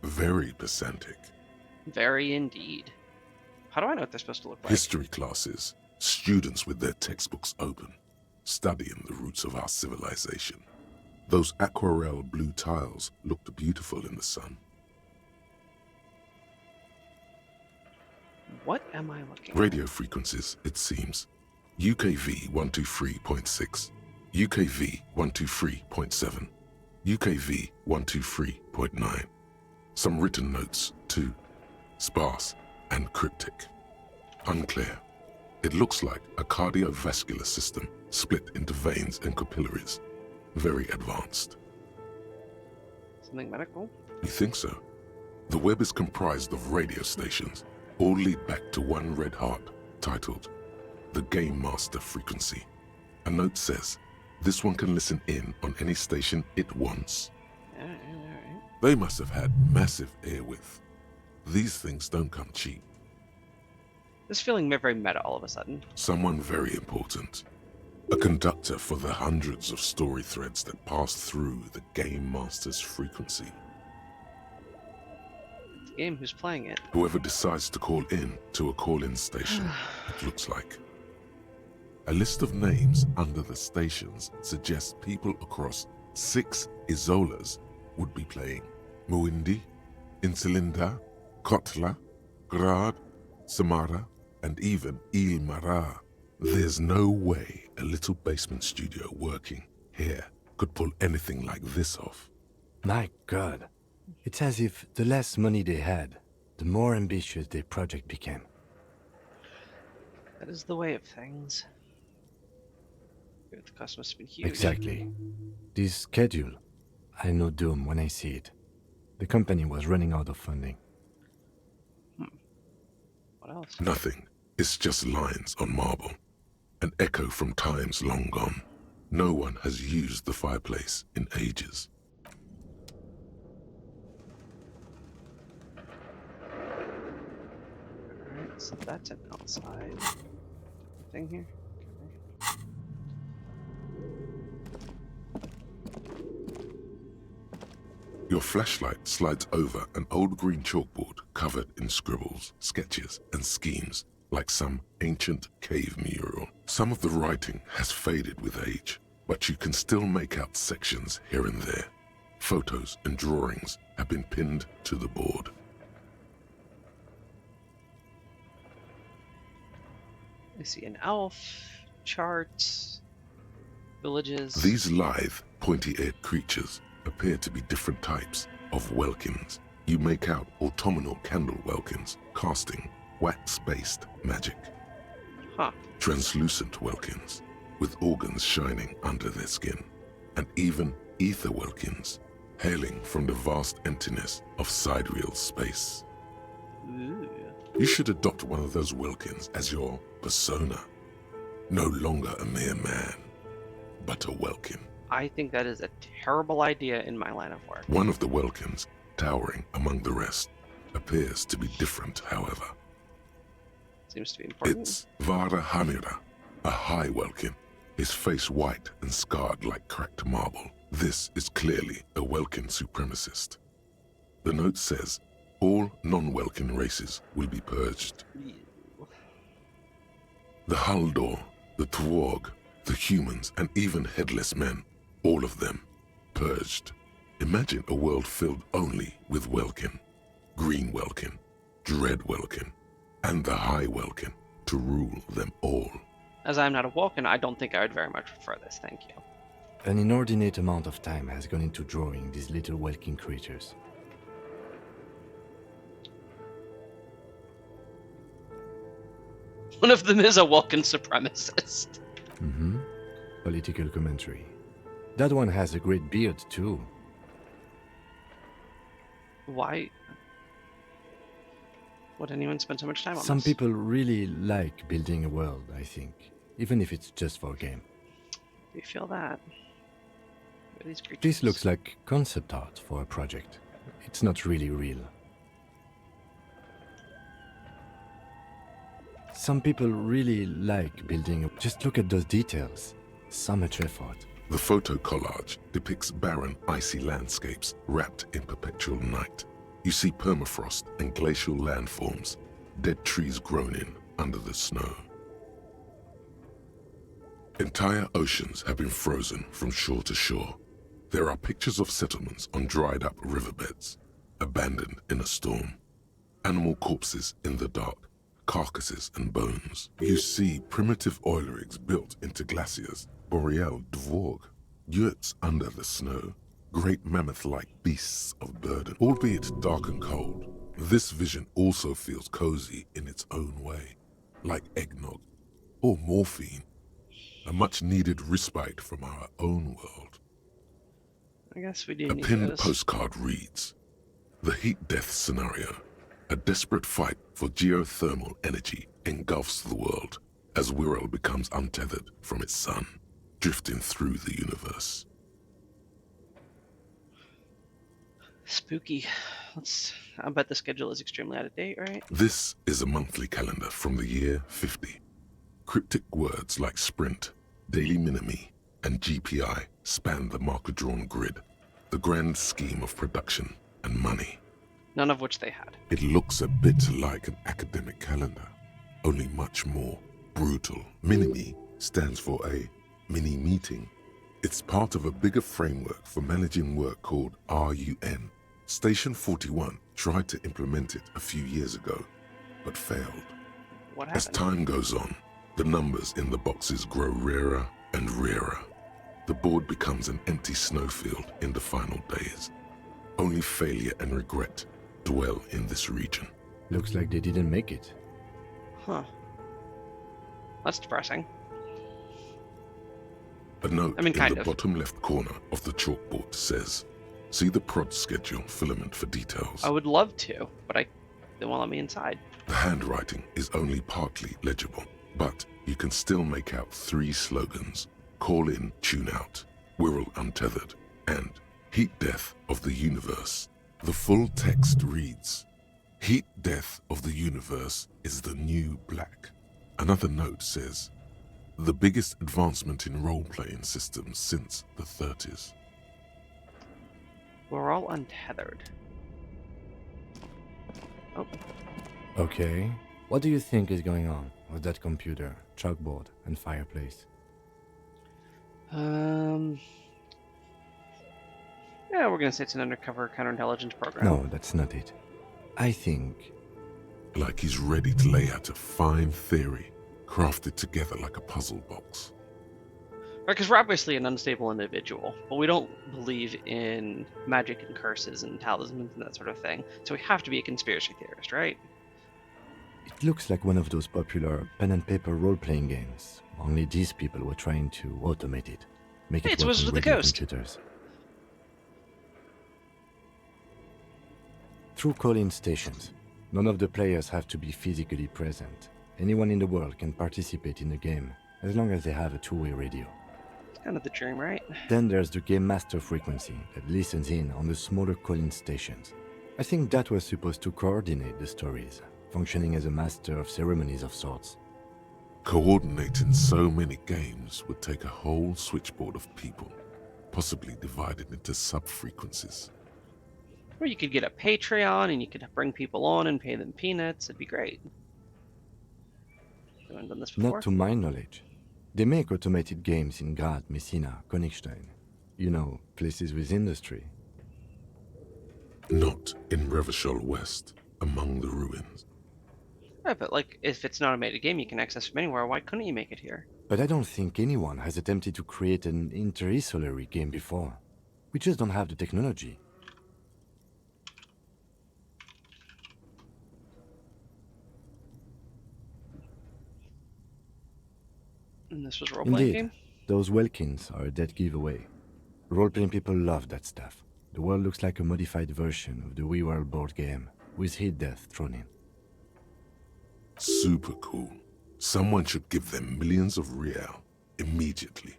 Very pedantic. Very indeed. How do I know what they're supposed to look like? History classes, students with their textbooks open, studying the roots of our civilization. Those aquarelle blue tiles looked beautiful in the sun. What am I looking Radio frequencies, it seems. UKV 123.6, UKV 123.7, UKV 123.9. Some written notes, too. Sparse and cryptic. Unclear. It looks like a cardiovascular system split into veins and capillaries. Very advanced. Something medical? You think so? The web is comprised of radio stations, all lead back to one red heart, titled the Game Master Frequency. A note says, this one can listen in on any station it wants. Alright. They must have had massive airwidth. These things don't come cheap. This feeling very meta all of a sudden. Someone very important. A conductor for the hundreds of story threads that pass through the Game Master's frequency. The game, who's playing it? Whoever decides to call in to a call-in station, it looks like. A list of names under the stations suggests people across 6 Isolas would be playing. Muindi, Insulinda, Kotla, Grad, Samara, and even Il Mara. There's no way a little basement studio working here could pull anything like this off. My God. It's as if the less money they had, the more ambitious their project became. That is the way of things. The cost must have been huge. Exactly. This schedule, I know doom when I see it. The company was running out of funding. What else? Nothing. It's just lines on marble. An echo from times long gone. No one has used the fireplace in ages. Alright, so that's an outside thing here. Okay. Your flashlight slides over an old green chalkboard covered in scribbles, sketches, and schemes, like some ancient cave mural. Some of the writing has faded with age, but you can still make out sections here and there. Photos and drawings have been pinned to the board. I see an elf, charts, villages. These lithe, pointy-eared creatures appear to be different types of welkins. You make out autumnal candle welkins, casting wax-based magic. Huh. Translucent welkins, with organs shining under their skin. And even ether welkins, hailing from the vast emptiness of sidereal space. Ooh. You should adopt one of those welkins as your persona. No longer a mere man, but a welkin. I think that is a terrible idea in my line of work. One of the welkins, towering among the rest, appears to be different, however. Seems to be important. It's Vara Hamira, a high welkin, his face white and scarred like cracked marble. This is clearly a welkin supremacist. The note says, all non-welkin races will be purged. Ew. The Haldor, the Twarg, the humans, and even headless men, all of them, purged. Imagine a world filled only with Welkin, Green Welkin, Dread Welkin, and the High Welkin to rule them all. As I'm not a Vulcan, I don't think I would very much prefer this, thank you. An inordinate amount of time has gone into drawing these little walking creatures. One of them is a Vulcan supremacist. Mm-hmm. Political commentary. That one has a great beard, too. Why would anyone spend so much time on Some this? people really like building a world, I think. Even if it's just for a game. Do you feel that? Who are these creatures? This looks like concept art for a project. It's not really real. Some people really like building. Just look at those details. So much effort. The photo collage depicts barren, icy landscapes wrapped in perpetual night. You see permafrost and glacial landforms, dead trees grown in under the snow. Entire oceans have been frozen from shore to shore. There are pictures of settlements on dried-up riverbeds, abandoned in a storm. Animal corpses in the dark, carcasses and bones. You see primitive oil rigs built into glaciers, boreal dvorg, yurts under the snow, great mammoth-like beasts of burden. Albeit dark and cold, this vision also feels cozy in its own way, like eggnog or morphine, a much-needed respite from our own world. I guess we do A need pinned those. postcard reads, "The heat death scenario. A desperate fight for geothermal energy engulfs the world as Wirral becomes untethered from its sun, drifting through the universe." Spooky. I bet the schedule is extremely out of date, right? This is a monthly calendar from the year 50. Cryptic words like sprint, daily minimi, and GPI span the marker-drawn grid, the grand scheme of production and money. None of which they had. It looks a bit like an academic calendar, only much more brutal. Minimi stands for a mini meeting. It's part of a bigger framework for managing work called RUN. Station 41 tried to implement it a few years ago, but failed. What As happened? time goes on, the numbers in the boxes grow rarer and rarer. The board becomes an empty snowfield in the final days. Only failure and regret dwell in this region. Looks like they didn't make it. Huh. That's depressing. A note I mean, in kind the of. bottom left corner of the chalkboard says, "See the prod schedule filament for details." I would love to, but they won't let me inside. The handwriting is only partly legible, but you can still make out 3 slogans: "Call in, tune out," "Wirral untethered," and "Heat death of the universe." The full text reads, "Heat death of the universe is the new black." Another note says, "The biggest advancement in role-playing systems since the 30s. We're all untethered. Oh, Okay. What do you think is going on with that computer, chalkboard, and fireplace? yeah, we're gonna say it's an undercover counterintelligence program. No, that's not it. I think Like he's ready to lay out a fine theory, crafted together like a puzzle box. Right, because we're obviously an unstable individual, but we don't believe in magic and curses and talismans and that sort of thing. So we have to be a conspiracy theorist, right? it looks like one of those popular pen and paper role-playing games. Only these people were trying to automate it, make it It's work Wizards on of the regular Coast. computers. Through call-in stations, none of the players have to be physically present. Anyone in the world can participate in the game, as long as they have a two-way radio. It's kind of the dream, right? Then there's the game master frequency that listens in on the smaller call-in stations. I think that was supposed to coordinate the stories, functioning as a master of ceremonies of sorts. Coordinating so many games would take a whole switchboard of people, possibly divided into sub-frequencies. Or you could get a Patreon and you could bring people on and pay them peanuts. It'd be great. Anyone done this before? Not to my knowledge. They make automated games in Grad, Messina, Königstein. You know, places with industry. Not in Revachol West, among the ruins. Right, but like, if it's an automated game you can access from anywhere, why couldn't you make it here? But I don't think anyone has attempted to create an interstellary game before. We just don't have the technology. And this was a role-playing Indeed, game? those Welkins are a dead giveaway. Role-playing people love that stuff. The world looks like a modified version of the WeWorld board game, with hit death thrown in. Super cool. Someone should give them millions of real immediately.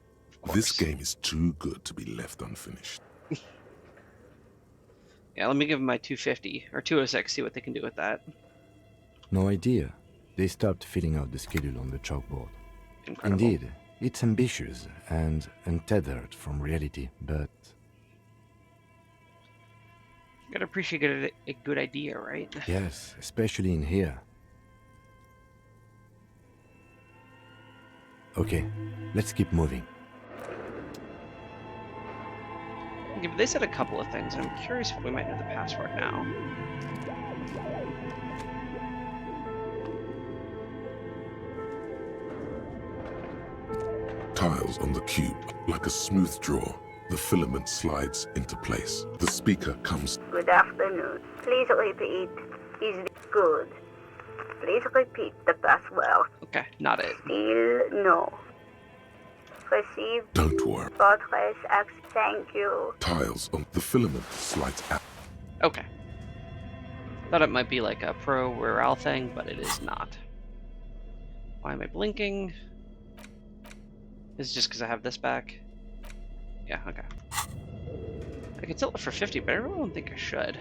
This game is too good to be left unfinished. Yeah, let me give them my 250 or 206, see what they can do with that. No idea. They stopped filling out the schedule on the chalkboard. Incredible. Indeed, it's ambitious and untethered from reality, but You gotta appreciate a good idea, right? yes, especially in here. Okay, let's keep moving. Okay, but they said a couple of things. I'm curious if we might know the password now. Tiles on the cube, like a smooth draw. The filament slides into place. The speaker comes. Good afternoon. Please repeat. Is good. Please repeat the password. Okay, not it. Still no. Receive Don't worry. fortress access. Thank you. Tiles on the filament slides out. Okay. Thought it might be like a pro Rural thing, but it is not. Why am I blinking? Is it just because I have this back? Yeah, okay. I could sell it for 50, but I really don't think I should.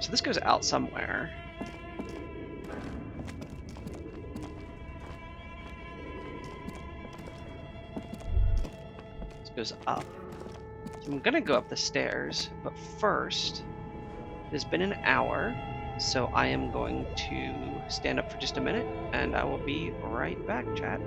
So this goes out somewhere. This goes up. So I'm gonna go up the stairs, but first, it has been an hour, so I am going to stand up for just a minute, and I will be right back, chat.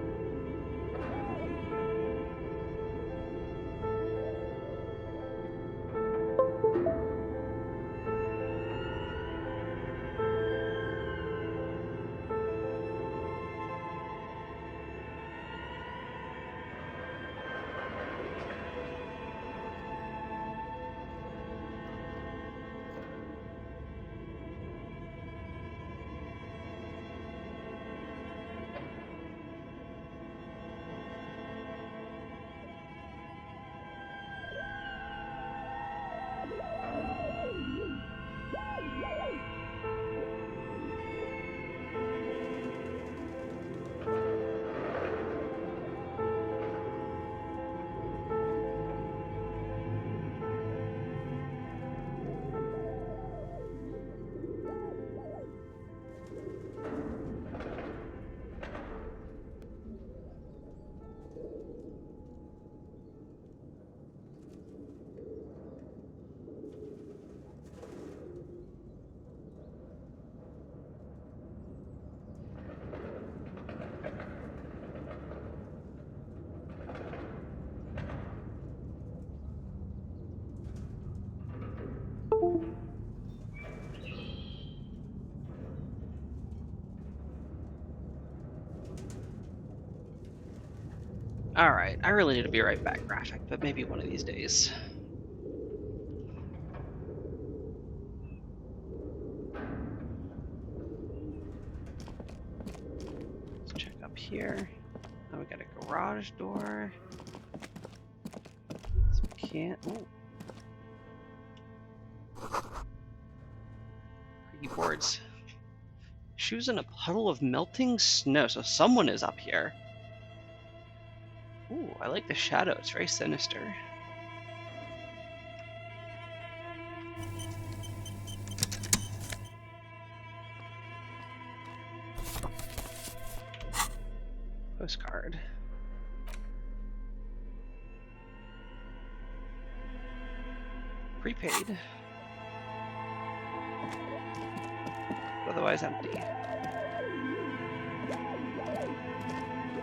Alright, I really need to be right back, graphic, but maybe one of these days. Let's check up here. Now we got a garage door. So we can't. Ooh. Keyboards. Shoes in a puddle of melting snow. So someone is up here. Ooh, I like the shadow. It's very sinister. Postcard. Prepaid. Otherwise empty.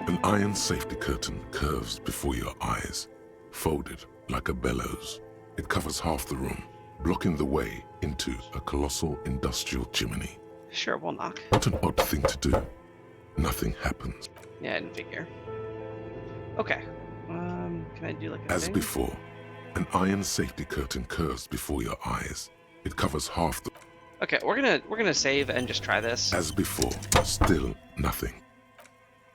An iron safety curtain curves before your eyes, folded like a bellows. It covers half the room, blocking the way into a colossal industrial chimney. Sure, we'll knock. What an odd thing to do. Nothing happens. Yeah, I didn't figure. Okay. Can I do like a As thing? before, an iron safety curtain curves before your eyes. It covers half the... Okay, we're gonna save and just try this. As before, still nothing.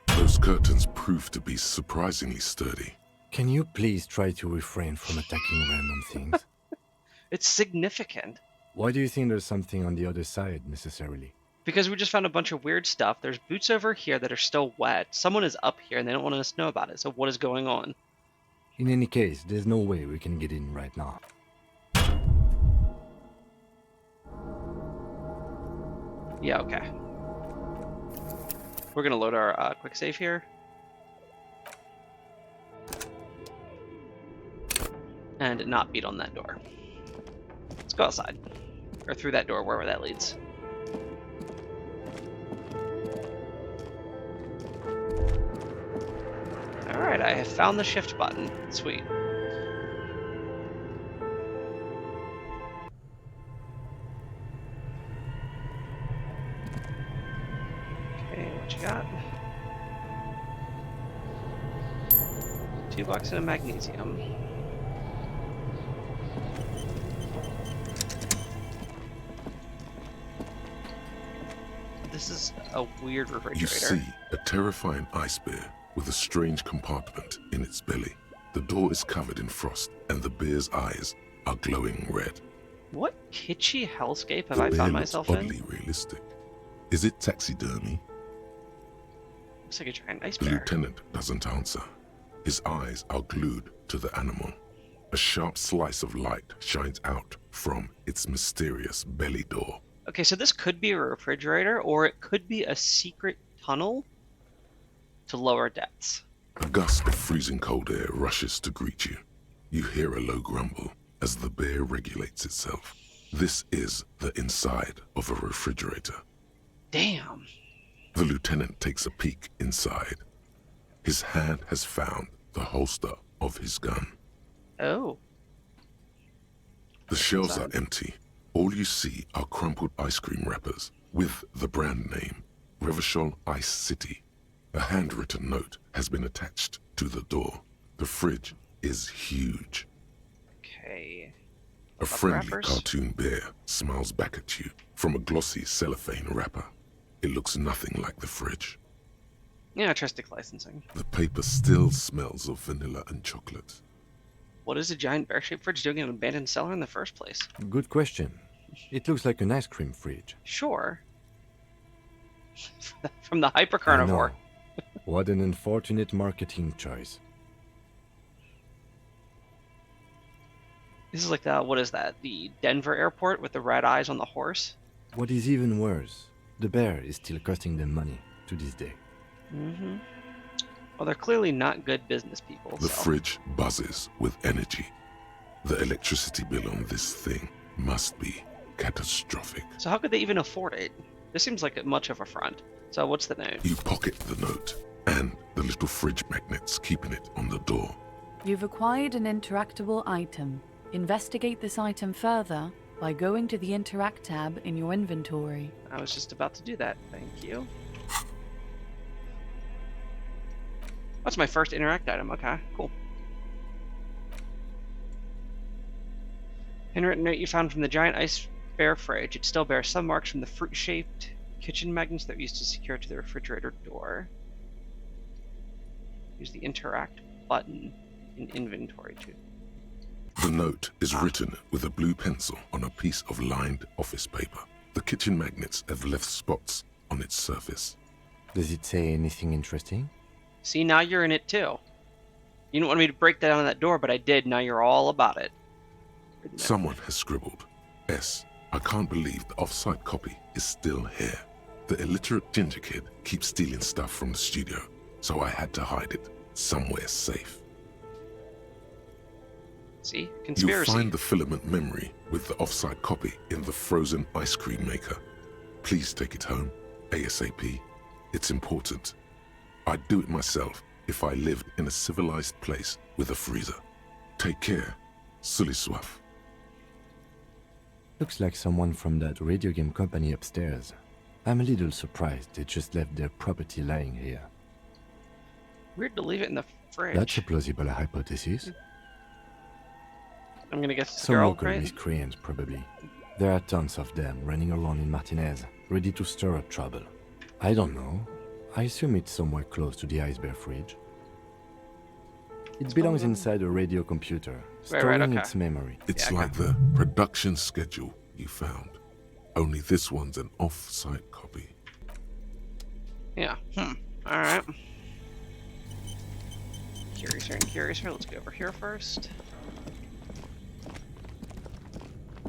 Those curtains prove to be surprisingly sturdy. Can you please try to refrain from attacking random things? It's significant. Why do you think there's something on the other side, necessarily? Because we just found a bunch of weird stuff. There's boots over here that are still wet. Someone is up here and they don't want us to know about it. So what is going on? In any case, there's no way we can get in right now. Yeah, okay. We're gonna load our quick save here. And not beat on that door. Let's go outside. Or through that door, wherever that leads. Alright, I have found the shift button. Sweet. Okay, what you got? $2 and a magnesium. This is a weird refrigerator. You see a terrifying ice bear with a strange compartment in its belly. The door is covered in frost, and the bear's eyes are glowing red. What kitschy hellscape have The I bear found looks myself oddly in? realistic. Is it taxidermy? Looks like a giant ice The bear. lieutenant doesn't answer. His eyes are glued to the animal. A sharp slice of light shines out from its mysterious belly door. Okay, so this could be a refrigerator, or it could be a secret tunnel to lower depths. A gust of freezing cold air rushes to greet you. You hear a low grumble as the bear regulates itself. This is the inside of a refrigerator. Damn. The lieutenant takes a peek inside. His hand has found the holster of his gun. Oh. The shelves are Inside. empty. All you see are crumpled ice cream wrappers with the brand name, Revachol Ice City. A handwritten note has been attached to the door. The fridge is huge. Okay. A friendly wrappers? cartoon bear smiles back at you from a glossy cellophane wrapper. It looks nothing like the fridge. Yeah, Tristic licensing. The paper still smells of vanilla and chocolate. What is a giant bear-shaped fridge doing in an abandoned cellar in the first place? Good question. It looks like an ice cream fridge. Sure. From the I hypercarnivore. know. What an unfortunate marketing choice. This is like the, what is that? The Denver airport with the red eyes on the horse? What is even worse, the bear is still costing them money to this day. Mm-hmm. Well, they're clearly not good business people, The so. fridge buzzes with energy. The electricity bill on this thing must be catastrophic. So how could they even afford it? This seems like much of a front. So what's the note? You pocket the note and the little fridge magnets keeping it on the door. You've acquired an interactable item. Investigate this item further by going to the Interact tab in your inventory. I was just about to do that. Thank you. That's my first interact item. Okay, cool. Handwritten note you found from the giant ice bear fridge. It still bears some marks from the fruit-shaped kitchen magnets that were used to secure to the refrigerator door. Use the interact button in inventory to. The note is written with a blue pencil on a piece of lined office paper. The kitchen magnets have left spots on its surface. Does it say anything interesting? See, now you're in it too. You didn't want me to break down that door, but I did. Now you're all about it. Someone has scribbled, S. I can't believe the off-site copy is still here. The illiterate ginger kid keeps stealing stuff from the studio, so I had to hide it somewhere safe. See? You'll Conspiracy. find the filament memory with the off-site copy in the frozen ice cream maker. Please take it home, ASAP. It's important. I'd do it myself if I lived in a civilized place with a freezer. Take care, Suliswaf. Looks like someone from that radio game company upstairs. I'm a little surprised they just left their property lying here. Weird to leave it in the fridge. That's a plausible hypothesis. I'm gonna guess it's a Some girl, local right? miscreants, probably. There are tons of them running around in Martinez, ready to stir up trouble. I don't know. I assume it's somewhere close to the iceberg fridge. It belongs inside a radio computer, storing okay. its memory. It's Yeah, like the production schedule you found. Only this one's an off-site copy. Yeah. Alright. Curiouser and curiouser. Let's go over here first.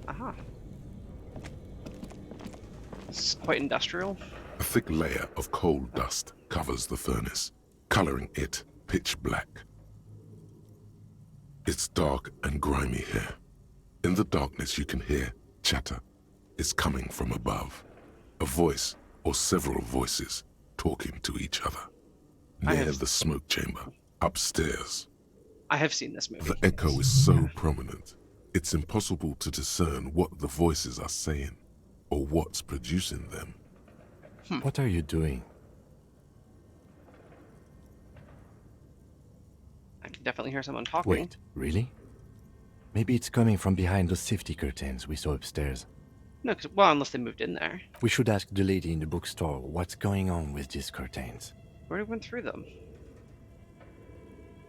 Aha. This is quite industrial. A thick layer of coal dust covers the furnace, coloring it pitch black. It's dark and grimy here. In the darkness you can hear chatter. It's coming from above. A voice or several voices talking to each other. Near the smoke chamber, upstairs. I have seen this movie. The echo is so prominent, it's impossible to discern what the voices are saying or what's producing them. What are you doing? I can definitely hear someone talking. Wait, really? Maybe it's coming from behind those safety curtains we saw upstairs. No, well, unless they moved in there. We should ask the lady in the bookstore what's going on with these curtains. We already went through them.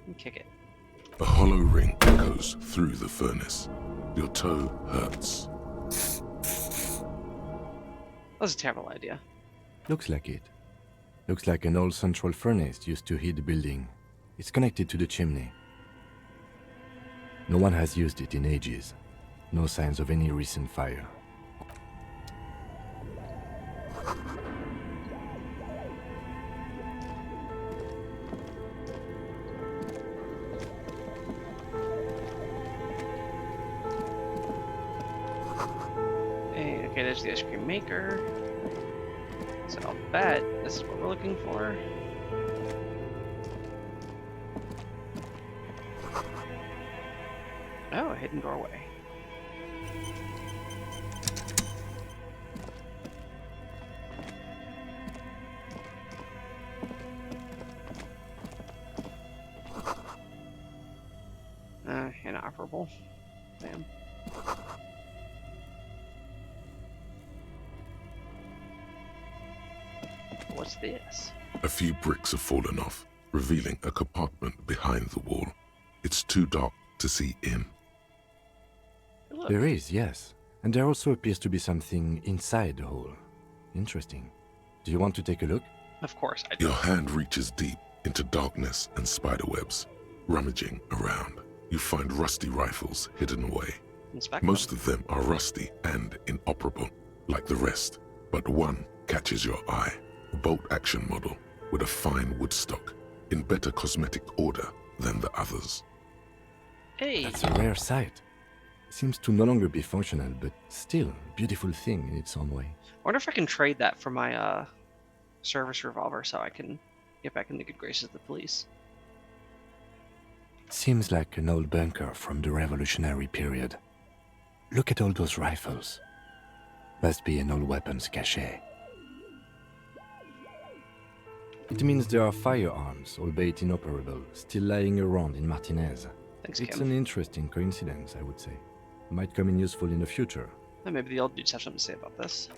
Let me kick it. A hollow ring echoes through the furnace. Your toe hurts. That was a terrible idea. Looks like it. Looks like an old central furnace used to heat the building. It's connected to the chimney. No one has used it in ages. No signs of any recent fire. Hey, okay, there's the ice cream maker. So I'll bet this is what we're looking for. Oh, a hidden doorway. Inoperable. Damn. What's this? A few bricks have fallen off, revealing a compartment behind the wall. It's too dark to see in. Look. There is, yes. And there also appears to be something inside the hole. Interesting. Do you want to take a look? Of course I do. Your hand reaches deep into darkness and spiderwebs. Rummaging around, you find rusty rifles hidden away. Inspect Most them. of them are rusty and inoperable, like the rest, but one catches your eye. A bolt-action model with a fine wood stock, in better cosmetic order than the others. Hey! That's a rare sight. Seems to no longer be functional, but still a beautiful thing in its own way. I wonder if I can trade that for my service revolver so I can get back in the good graces of the police. Seems like an old bunker from the Revolutionary period. Look at all those rifles. Must be an old weapons cache. It means there are firearms, albeit inoperable, still lying around in Martinez. Thanks, It's Kim. an interesting coincidence, I would say. Might come in useful in the future. And maybe the old dudes have something to say about this.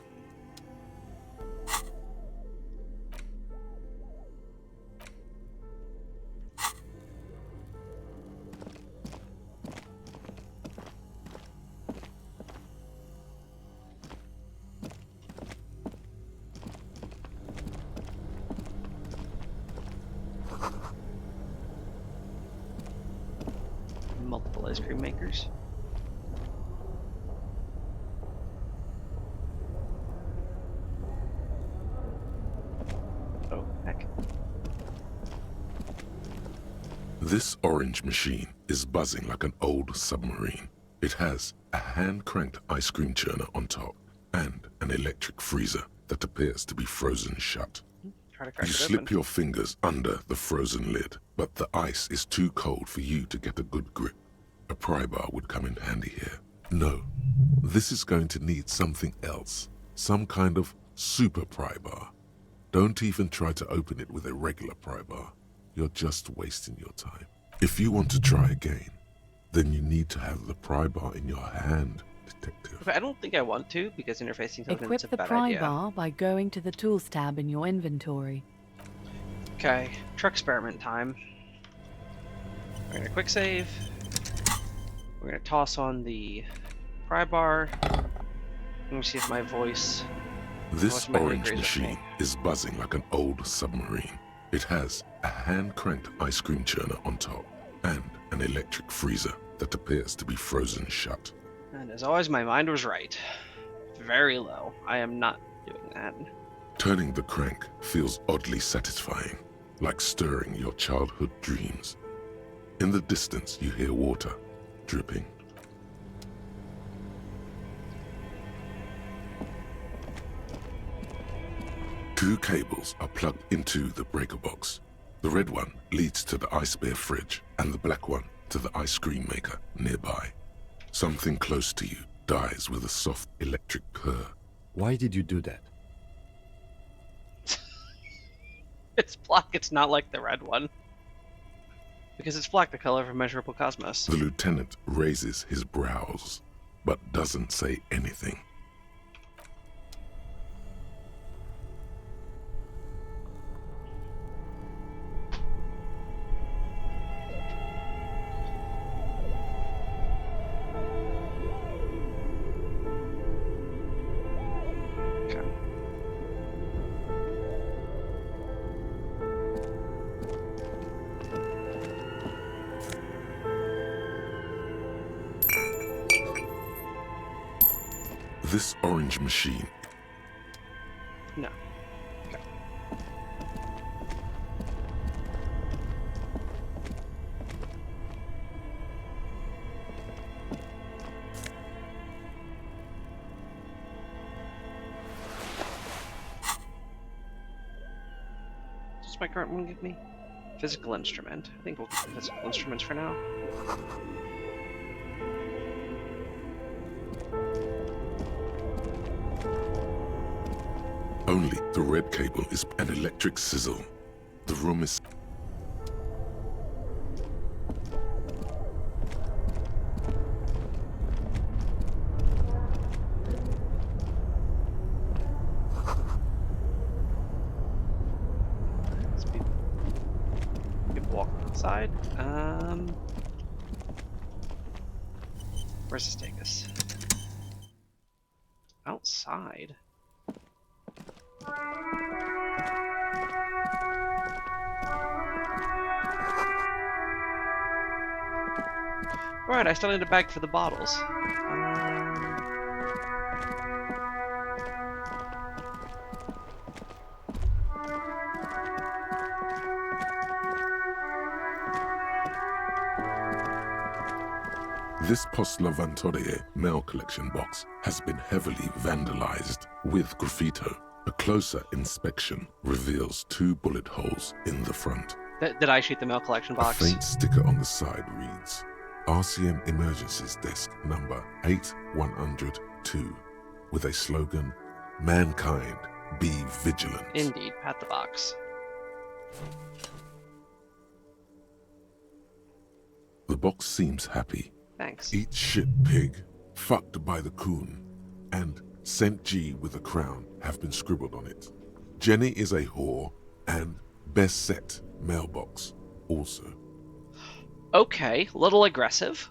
Multiple ice cream makers. Oh, heck. This orange machine is buzzing like an old submarine. It has a hand-cranked ice cream churner on top and an electric freezer that appears to be frozen shut. Try to crack You it slip open. your fingers under the frozen lid, but the ice is too cold for you to get a good grip. A pry bar would come in handy here. No, this is going to need something else. Some kind of super pry bar. Don't even try to open it with a regular pry bar. you're just wasting your time. If you want to try again, then you need to have the pry bar in your hand, detective. But I don't think I want to, because interfacing tokens Equip is a the bad pry idea. bar by going to the Tools tab in your inventory. Okay, truck experiment time. We're gonna quick save. We're gonna toss on the pry bar. Let me see if my voice. This my orange agrees with machine me. is buzzing like an old submarine. It has a hand-cranked ice cream churner on top and an electric freezer that appears to be frozen shut. And as always, my mind was right. Very low. I am not doing that. Turning the crank feels oddly satisfying, like stirring your childhood dreams. In the distance, you hear water dripping. Two cables are plugged into the breaker box. The red one leads to the ice bear fridge, and the black one to the ice cream maker nearby. Something close to you dies with a soft electric purr. Why did you do that? It's black, it's not like the red one. Because it's black, the color of immeasurable cosmos. The lieutenant raises his brows, but doesn't say anything. Okay. This orange machine No. Okay. What's my current one give me? Physical instrument. I think we'll keep the physical instruments for now. Only the red cable is an electric sizzle. The room is... Let's be people walking inside. Where's this take us? Outside. Right, I still need a bag for the bottles. This Post Lavatorie mail collection box has been heavily vandalized with graffito. A closer inspection reveals 2 bullet holes in the front. Did I shoot the mail collection A box? faint sticker on the side reads, RCM Emergencies Desk number 8102, with a slogan, Mankind, be vigilant. Indeed, pat the box. The box seems happy. Thanks. Eat shit, pig, fucked by the coon, and St. G with a crown have been scribbled on it. Jenny is a whore, and best set mailbox also. Okay, little aggressive.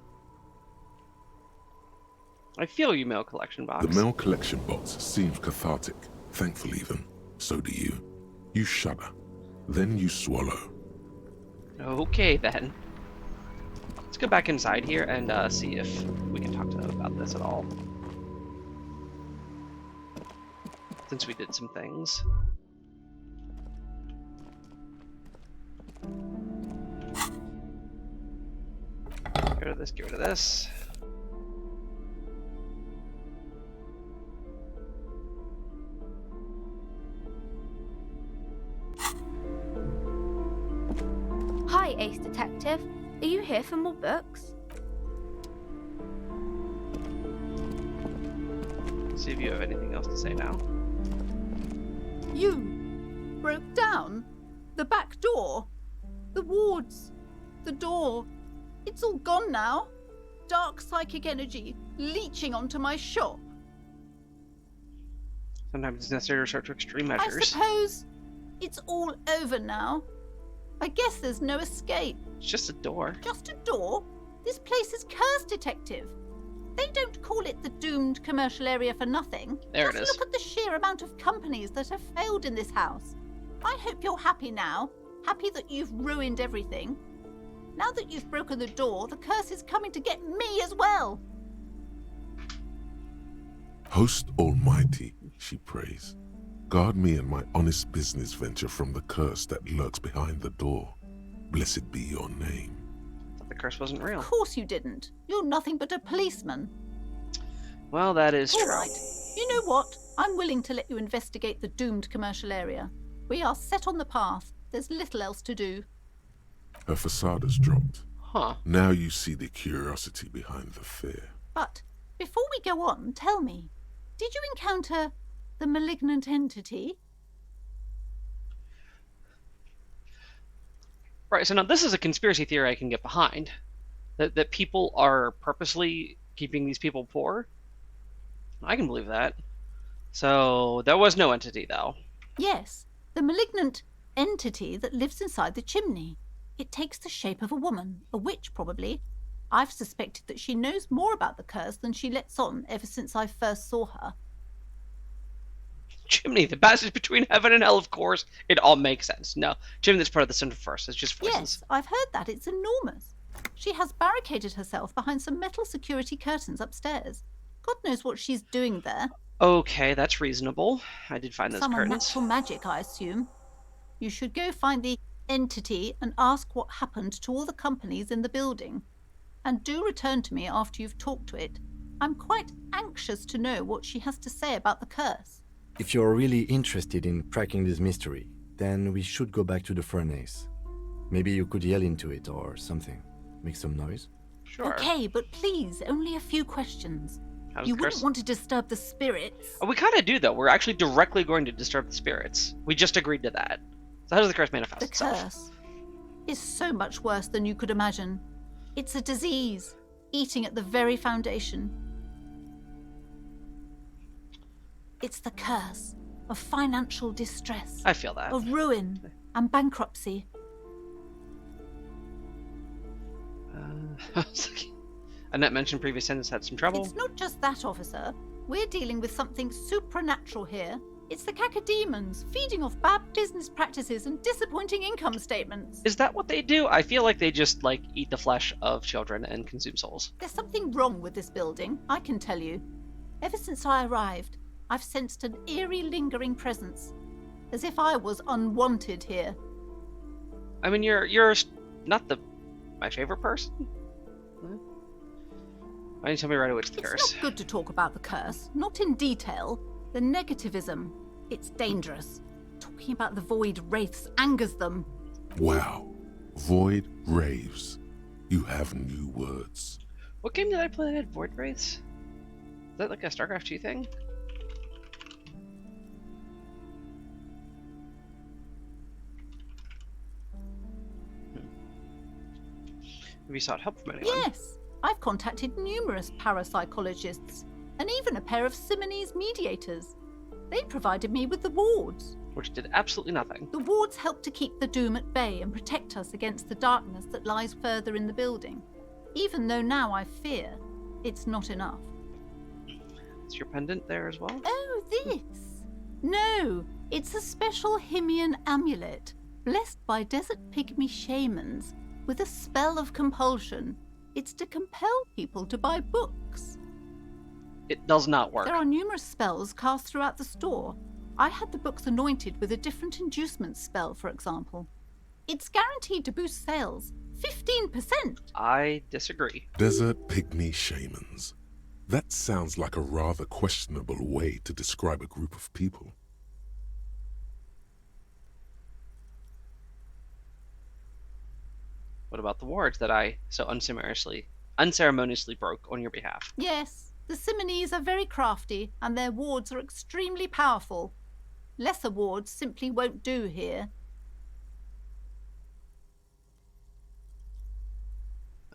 I feel you, mail collection box. The mail collection box seems cathartic, thankful even. So do you. You shudder. Then you swallow. Okay, then. Let's go back inside here and see if we can talk to them about this at all. Since we did some things. Get rid of this, get rid of this. Hi, Ace Detective. Are you here for more books? See if you have anything else to say now. You broke down the back door. The wards. The door. It's all gone now. Dark psychic energy leeching onto my shop. Sometimes it's necessary to resort to extreme I measures. suppose it's all over now. I guess there's no escape. It's just a door. Just a door? This place is cursed, Detective. They don't call it the doomed commercial area for nothing. There it Just is. look at the sheer amount of companies that have failed in this house. I hope you're happy now. Happy that you've ruined everything. Now that you've broken the door, the curse is coming to get me as well. Host Almighty, she prays, guard me and my honest business venture from the curse that lurks behind the door. Blessed be your name. The curse wasn't real. Of course you didn't. You're nothing but a policeman. Well, that is All true. right. You know what? I'm willing to let you investigate the doomed commercial area. We are set on the path. There's little else to do. Her facade has dropped. Huh. Now you see the curiosity behind the fear. But before we go on, tell me, did you encounter the malignant entity? Right, so now this is a conspiracy theory I can get behind. That people are purposely keeping these people poor. I can believe that. So there was no entity, though. Yes, the malignant entity that lives inside the chimney. It takes the shape of a woman, a witch probably. I've suspected that she knows more about the curse than she lets on ever since I first saw her. Chimney, the passage between heaven and hell, of course. It all makes sense. No, chimney is part of the Center First. It's just voices. Yes, I've heard that. It's enormous. She has barricaded herself behind some metal security curtains upstairs. God knows what she's doing there. Okay, that's reasonable. I did find those Some curtains. unnatural magic, I assume. You should go find the entity and ask what happened to all the companies in the building. And do return to me after you've talked to it. I'm quite anxious to know what she has to say about the curse. If you're really interested in cracking this mystery, then we should go back to the furnace. Maybe you could yell into it or something. Make some noise. Sure. Okay, but please, only a few questions. How does You the wouldn't curse... want to disturb the spirits. Oh, we kind of do, though. We're actually directly going to disturb the spirits. We just agreed to that. So how does the curse manifest The itself? curse is so much worse than you could imagine. It's a disease, eating at the very foundation. It's the curse of financial distress, I feel that. of ruin and bankruptcy. Annette mentioned previous tenants had some trouble. It's not just that, officer. We're dealing with something supernatural here. It's the cacodemons feeding off bad business practices and disappointing income statements. Is that what they do? I feel like they just, eat the flesh of children and consume souls. There's something wrong with this building, I can tell you. Ever since I arrived, I've sensed an eerie, lingering presence, as if I was unwanted here. I mean, you're not my favorite person. Why don't you tell me right away it's the It's curse? not good to talk about the curse, not in detail. The negativism, it's dangerous. Talking about the void wraiths angers them. Wow. Void raves. You have new words. What game did I play that had Void Wraiths? Is that like a StarCraft 2 thing? Have you sought help from anyone? Yes, I've contacted numerous parapsychologists and even a pair of Simonese mediators. They provided me with the wards. Which did absolutely nothing. The wards help to keep the doom at bay and protect us against the darkness that lies further in the building. Even though now I fear it's not enough. Is your pendant there as well? Oh, this? No, it's a special Himian amulet, blessed by desert pygmy shamans with a spell of compulsion. It's to compel people to buy books. It does not work. There are numerous spells cast throughout the store. I had the books anointed with a different inducement spell, for example. It's guaranteed to boost sales 15%. I disagree. Desert pygmy shamans. That sounds like a rather questionable way to describe a group of people. What about the wards that I so unceremoniously broke on your behalf? Yes, the Simonese are very crafty, and their wards are extremely powerful. Lesser wards simply won't do here.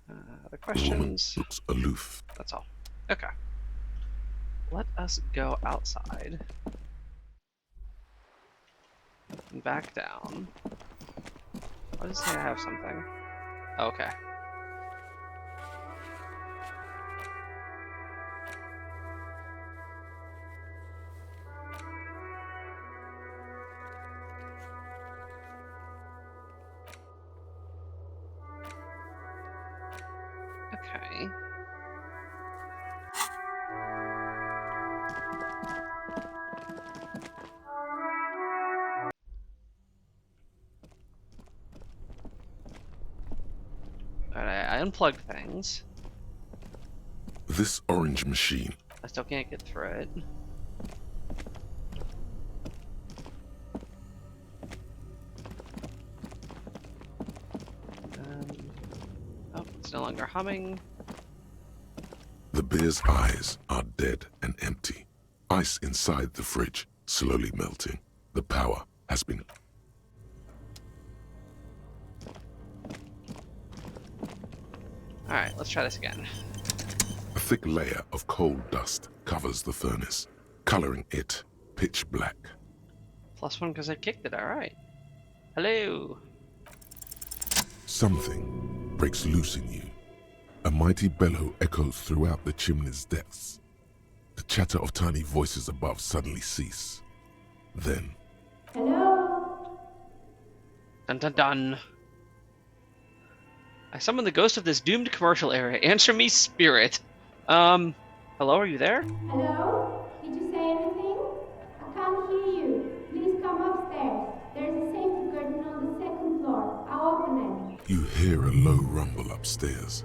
Other The woman questions? looks aloof. That's all. Okay. Let us go outside. And back down. Why does it say I have something? Okay. Okay. Alright, I unplugged things. This orange machine, I still can't get through it. Oh, it's no longer humming. the bear's eyes are dead and empty. Ice inside the fridge, slowly melting. The power has been... Alright, let's try this again. A thick layer of coal dust covers the furnace, coloring it pitch black. +1 because I kicked it, alright. Hello! Something breaks loose in you. A mighty bellow echoes throughout the chimney's depths. The chatter of tiny voices above suddenly cease. Then, Hello? Dun dun dun. I summon the ghost of this doomed commercial area. Answer me, spirit. Hello, are you there? Hello? Did you say anything? I can't hear you. Please come upstairs. There's a safety curtain on the second floor. I'll open it. you hear a low rumble upstairs.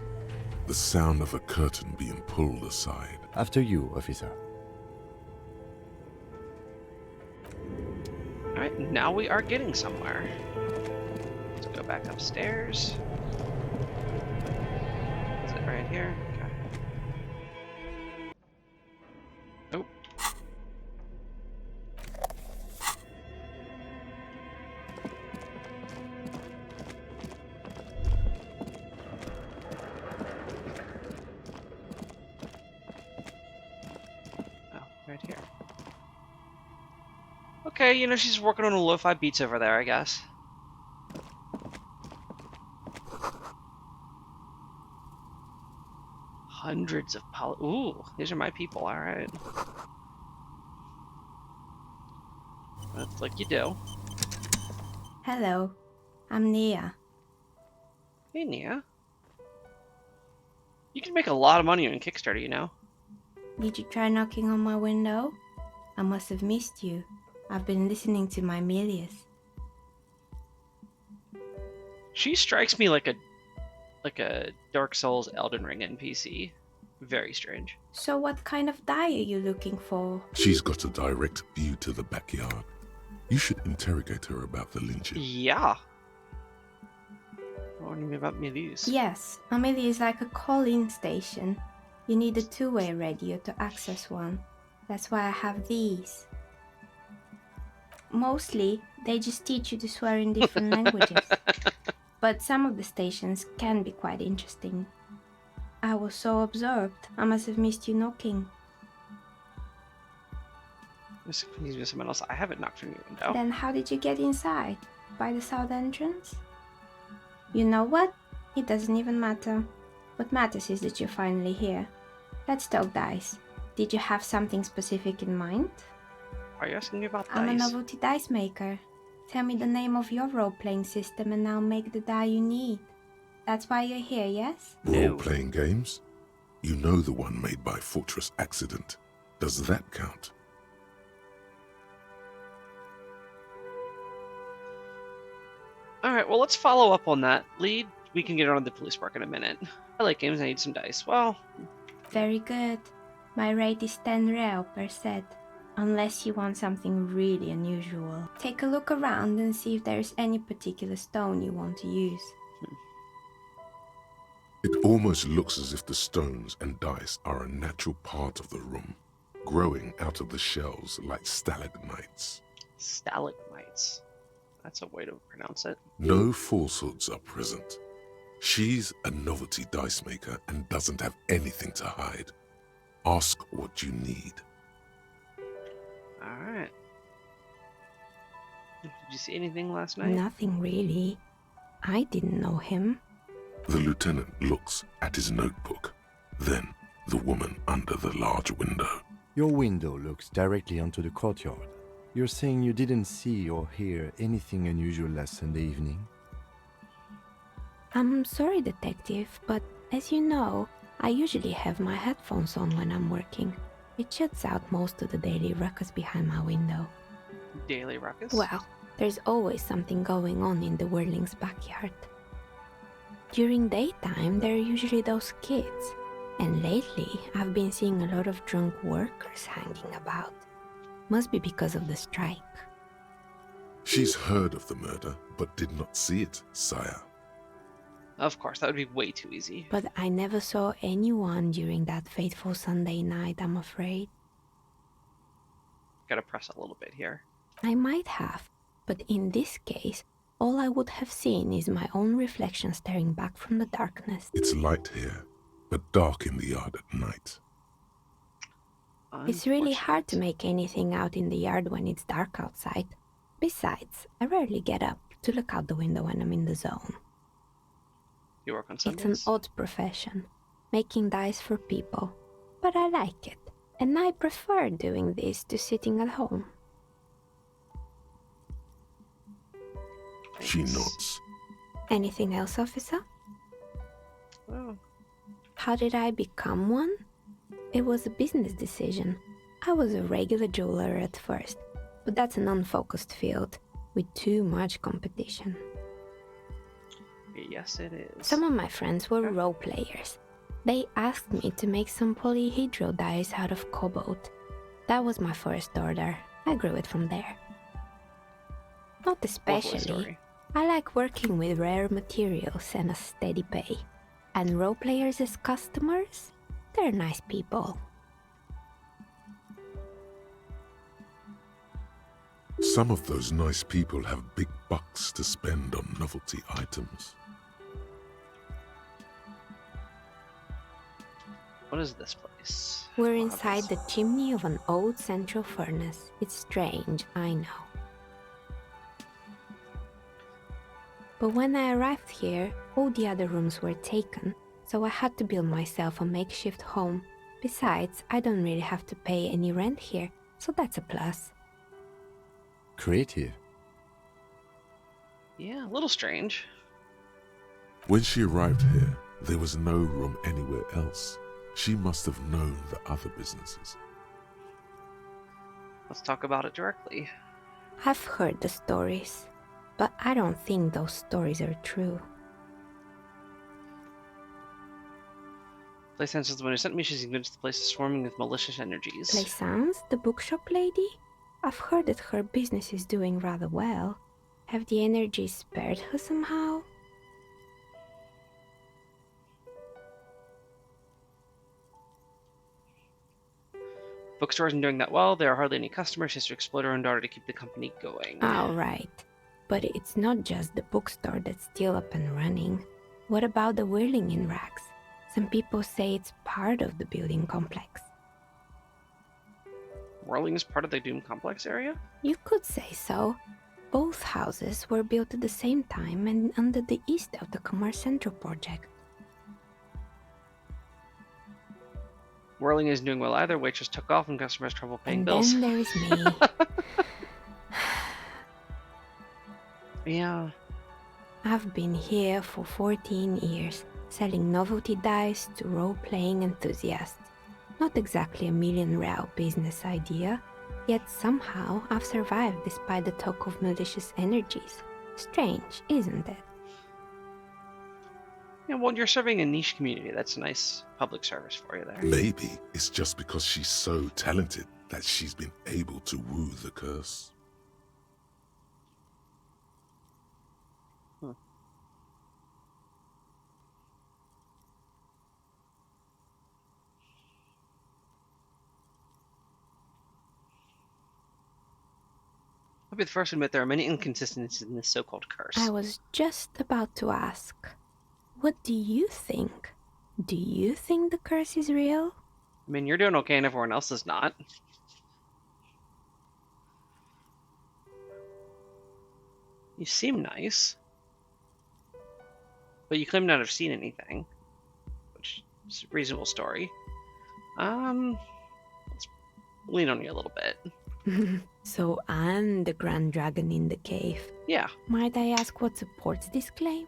The sound of a curtain being pulled aside. After you, officer. Alright, now we are getting somewhere. Let's go back upstairs. Is it right here? Okay. Oh. Oh, right here. Okay, you know, she's working on a lo-fi beats over there, I guess. Hundreds of Ooh, these are my people, alright. That's like you do. Hello. I'm Nia. Hey, Nia. You can make a lot of money on Kickstarter, you know? Did you try knocking on my window? I must have missed you. I've been listening to my Milius. She strikes me like a Dark Souls Elden Ring NPC. Very strange. So what kind of die are you looking for? She's got a direct view to the backyard. You should interrogate her about the lynching. Yeah. Warning me about Milius. Yes, a Milius is like a call-in station. You need a two-way radio to access one. That's why I have these. Mostly, they just teach you to swear in different languages. But some of the stations can be quite interesting. I was so absorbed, I must have missed you knocking. This needs to be someone else. I haven't knocked on your window. Then how did you get inside? By the south entrance? You know what? It doesn't even matter. What matters is that you're finally here. Let's talk dice. Did you have something specific in mind? Are you asking me about I'm a dice? novelty dice maker. Tell me the name of your role-playing system and I'll make the die you need. That's why you're here, yes? No. Role-playing games? You know the one made by Fortress Accident. Does that count? Alright, well, let's follow up on that. Lead, we can get on the police work in a minute. I like games, I need some dice. Well, Very good. My rate is 10 real per set. Unless you want something really unusual. Take a look around and see if there's any particular stone you want to use. It almost looks as if the stones and dice are a natural part of the room, growing out of the shells like stalagmites. stalagmites. That's a way to pronounce it. No falsehoods are present. She's a novelty dice maker and doesn't have anything to hide. Ask what you need. Alright. Did you see anything last night? Nothing really. I didn't know him. The lieutenant looks at his notebook, then the woman under the large window. Your window looks directly onto the courtyard. You're saying you didn't see or hear anything unusual last Sunday evening? I'm sorry, Detective, but as you know, I usually have my headphones on when I'm working. It shuts out most of the daily ruckus behind my window. Daily ruckus? Well, there's always something going on in the Whirling's backyard. During daytime, there are usually those kids, and lately I've been seeing a lot of drunk workers hanging about. Must be because of the strike. She's heard of the murder, but did not see it, sire. Of course, that would be way too easy. But I never saw anyone during that fateful Sunday night, I'm afraid. Gotta press a little bit here. I might have, but in this case, all I would have seen is my own reflection staring back from the darkness. It's light here, but dark in the yard at night. It's really hard to make anything out in the yard when it's dark outside. Besides, I rarely get up to look out the window when I'm in the zone. You work on It's Sundays? an odd profession, making dice for people, but I like it, and I prefer doing this to sitting at home. She Thanks. nods. Anything else, officer? Oh, How did I become one? It was a business decision. I was a regular jeweler at first, but that's an unfocused field with too much competition. yes it is. Some of my friends were role players. They asked me to make some polyhedral dice out of cobalt. That was my first order. I grew it from there. Not Lovely especially. story. I like working with rare materials and a steady pay. And role players as customers? They're nice people. Some of those nice people have big bucks to spend on novelty items. What is this place? We're Wow, inside the this- chimney of an old central furnace. It's strange, I know. But when I arrived here, all the other rooms were taken, so I had to build myself a makeshift home. Besides, I don't really have to pay any rent here, so that's a plus. Creative. Yeah, a little strange. When she arrived here, there was no room anywhere else. She must have known the other businesses. Let's talk about it directly. I've heard the stories, but I don't think those stories are true. Plaisance is the one who sent me. She's convinced the place is swarming with malicious energies. Plaisance, the bookshop lady? I've heard that her business is doing rather well. Have the energies spared her somehow? Bookstore isn't doing that well. There are hardly any customers. She has to exploit her own daughter to keep the company going. All right. But it's not just the bookstore that's still up and running. What about the Whirling in Rags? Some people say it's part of the building complex. Whirling is part of the Doom Complex area? You could say so. Both houses were built at the same time and under the East of the Commerce Central project. Whirling isn't doing well either. Waitress took off and customers have trouble paying And bills. then there is me. Yeah. I've been here for 14 years, selling novelty dice to role-playing enthusiasts. Not exactly a million-real business idea, yet somehow I've survived despite the talk of malicious energies. Strange, isn't it? Yeah, well, you're serving a niche community. That's a nice public service for you there. Maybe it's just because she's so talented that she's been able to woo the curse. I'll be the first to admit there are many inconsistencies in this so-called curse. I was just about to ask. What do you think? Do you think the curse is real? I mean, you're doing okay and everyone else is not. You seem nice. But you claim not to have seen anything. Which is a reasonable story. Let's lean on you a little bit. So I'm the Grand Dragon in the cave. Yeah. Might I ask what supports this claim?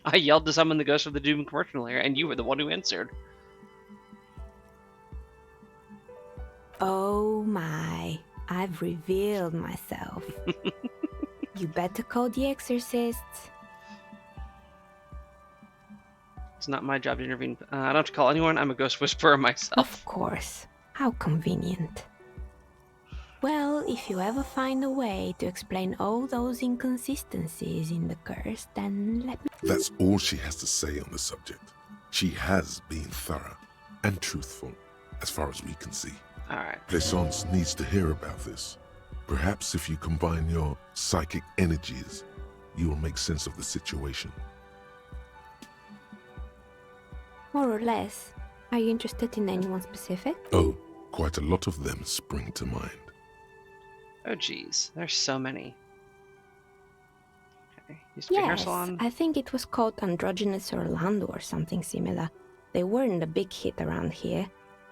I yelled to summon the ghost of the Doom commercial earlier, and you were the one who answered. Oh my, I've revealed myself. You better call the exorcists. It's not my job to intervene. I don't have to call anyone. I'm a ghost whisperer myself. Of course. How convenient. Well, if you ever find a way to explain all those inconsistencies in the curse, then let me... That's all she has to say on the subject. She has been thorough and truthful, as far as we can see. Alright. Plaisance needs to hear about this. Perhaps if you combine your psychic energies, you will make sense of the situation. More or less. Are you interested in anyone specific? Oh, quite a lot of them spring to mind. Oh geez, there's so many. Okay, used to be a hair Yes, salon. I think it was called Androgynous Orlando or something similar. They weren't a big hit around here.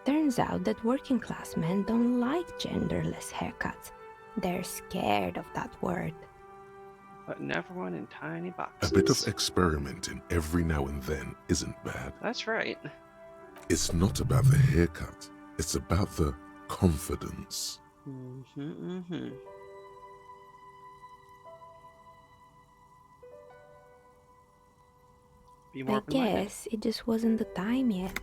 Turns out that working class men don't like genderless haircuts. They're scared of that word. Putting everyone in tiny A boxes. bit of experimenting every now and then isn't bad. That's right. It's not about the haircut. It's about the confidence. Be more I open-minded. guess it just wasn't the time yet.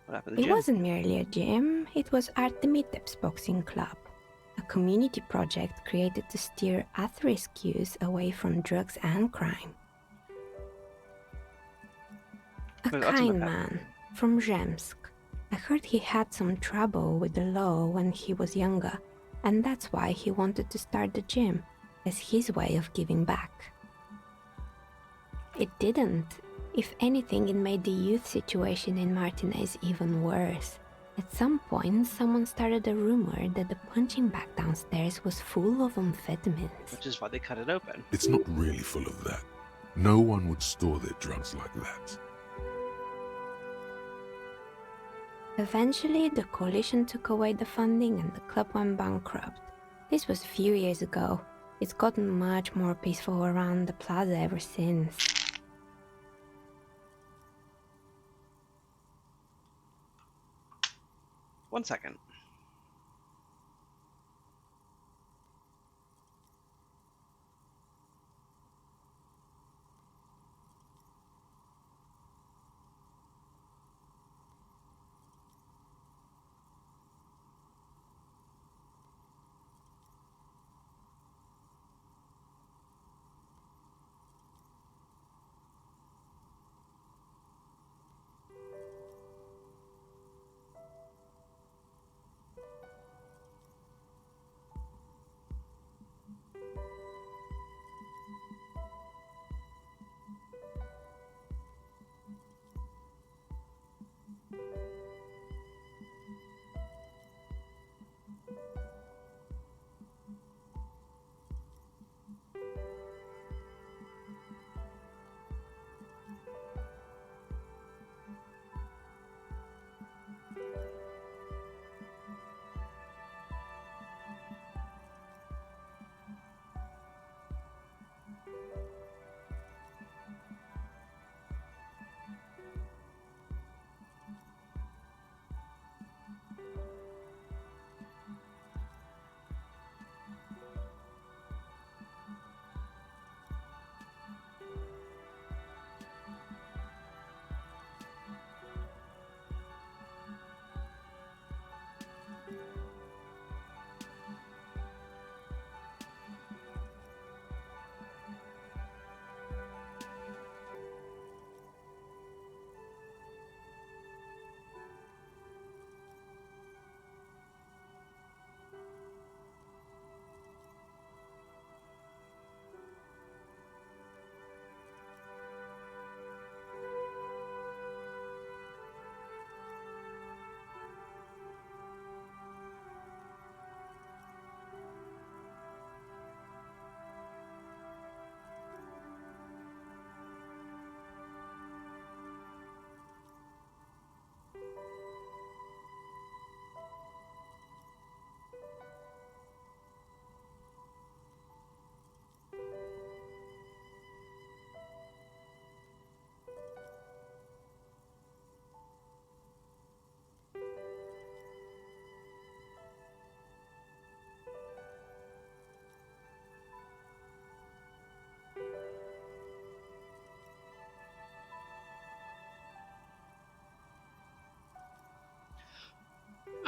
What happened to the It gym? wasn't merely a gym, it was Artemiteps Boxing Club, a community project created to steer at-risk youth away from drugs and crime. A What's about kind that? man from Zemsk. I heard he had some trouble with the law when he was younger, and that's why he wanted to start the gym, as his way of giving back. It didn't. If anything, it made the youth situation in Martinez even worse. At some point, someone started a rumor that the punching bag downstairs was full of amphetamines. Which is why they cut it open. It's not really full of that. No one would store their drugs like that. Eventually, the coalition took away the funding and the club went bankrupt. This was a few years ago. It's gotten much more peaceful around the plaza ever since. One second.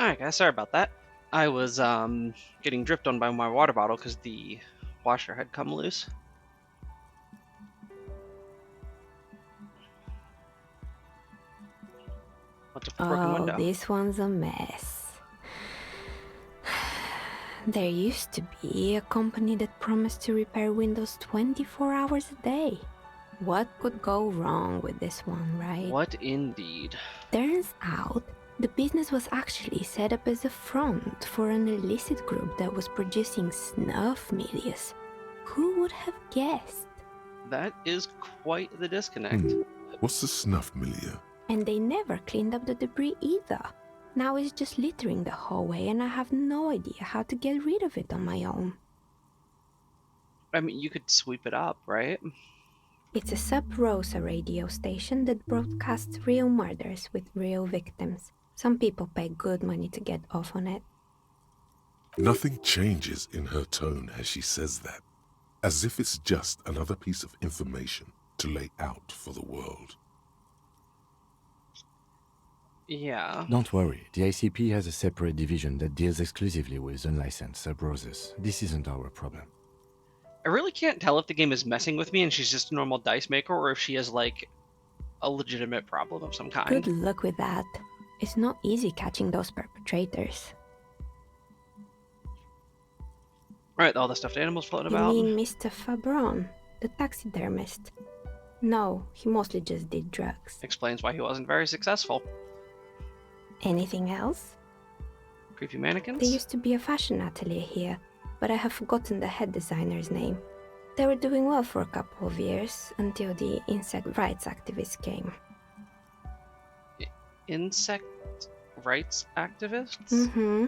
Alright, guys, sorry about that. I was, getting dripped on by my water bottle because the washer had come loose. What's a broken Oh, window? this one's a mess. There used to be a company that promised to repair windows 24 hours a day. What could go wrong with this one, right? What indeed? Turns out, the business was actually set up as a front for an illicit group that was producing snuff milias. Who would have guessed? That is quite the disconnect. What's the snuff milieu? And they never cleaned up the debris either. Now it's just littering the hallway and I have no idea how to get rid of it on my own. I mean, you could sweep it up, right? It's a Sub Rosa radio station that broadcasts real murders with real victims. Some people pay good money to get off on it. Nothing changes in her tone as she says that, as if it's just another piece of information to lay out for the world. Yeah. Don't worry, the ICP has a separate division that deals exclusively with unlicensed sub-roses. This isn't our problem. I really can't tell if the game is messing with me and she's just a normal dice maker or if she has, like, a legitimate problem of some kind. Good luck with that. It's not easy catching those perpetrators. Right, all the stuffed animals floating You about. mean Mr. Fabron, the taxidermist? No, he mostly just did drugs. Explains why he wasn't very successful. Anything else? Creepy mannequins? There used to be a fashion atelier here, but I have forgotten the head designer's name. They were doing well for a couple of years, until the insect rights activists came. Insect rights activists? Mm-hmm.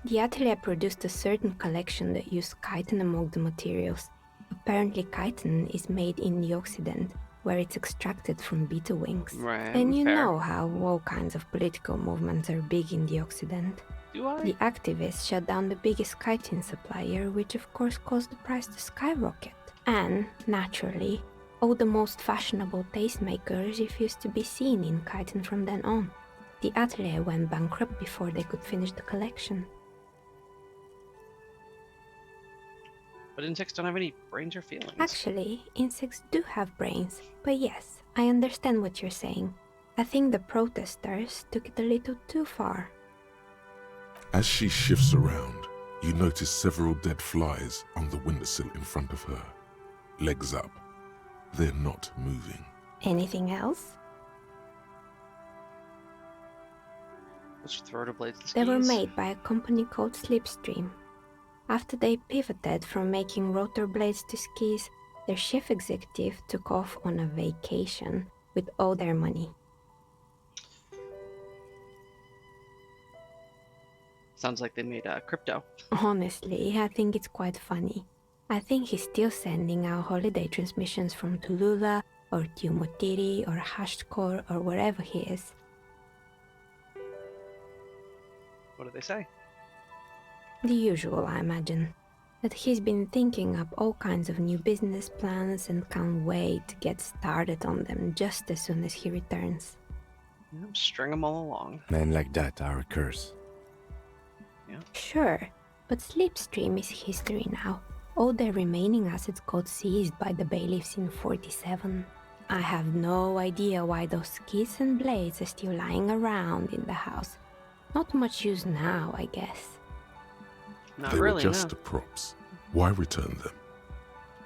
The atelier produced a certain collection that used chitin among the materials. Apparently chitin is made in the Occident, where it's extracted from beetle wings. Right, And you fair. know how all kinds of political movements are big in the Occident. Do I? The activists shut down the biggest chitin supplier, which of course caused the price to skyrocket. And, naturally, all the most fashionable tastemakers refused to be seen in chitin from then on. The atelier went bankrupt before they could finish the collection. But insects don't have any brains or feelings. Actually, insects do have brains, but yes, I understand what you're saying. I think the protesters took it a little too far. As she shifts around, you notice several dead flies on the windowsill in front of her. Legs up. They're not moving. Anything else? Those rotor blades and They were skis? made by a company called Slipstream. After they pivoted from making rotor blades to skis, their chief executive took off on a vacation with all their money. Sounds like they made crypto. Honestly, I think it's quite funny. I think he's still sending out holiday transmissions from Tulula or Tiumotiri or Hashtkor or wherever he is. What do they say? The usual, I imagine. That he's been thinking up all kinds of new business plans and can't wait to get started on them just as soon as he returns. String them all along. Men like that are a curse. Sure, but Slipstream is history now. All their remaining assets got seized by the bailiffs in 47. I have no idea why those skis and blades are still lying around in the house. Not much use now, I guess. Not They really, were just no. props. Why return them?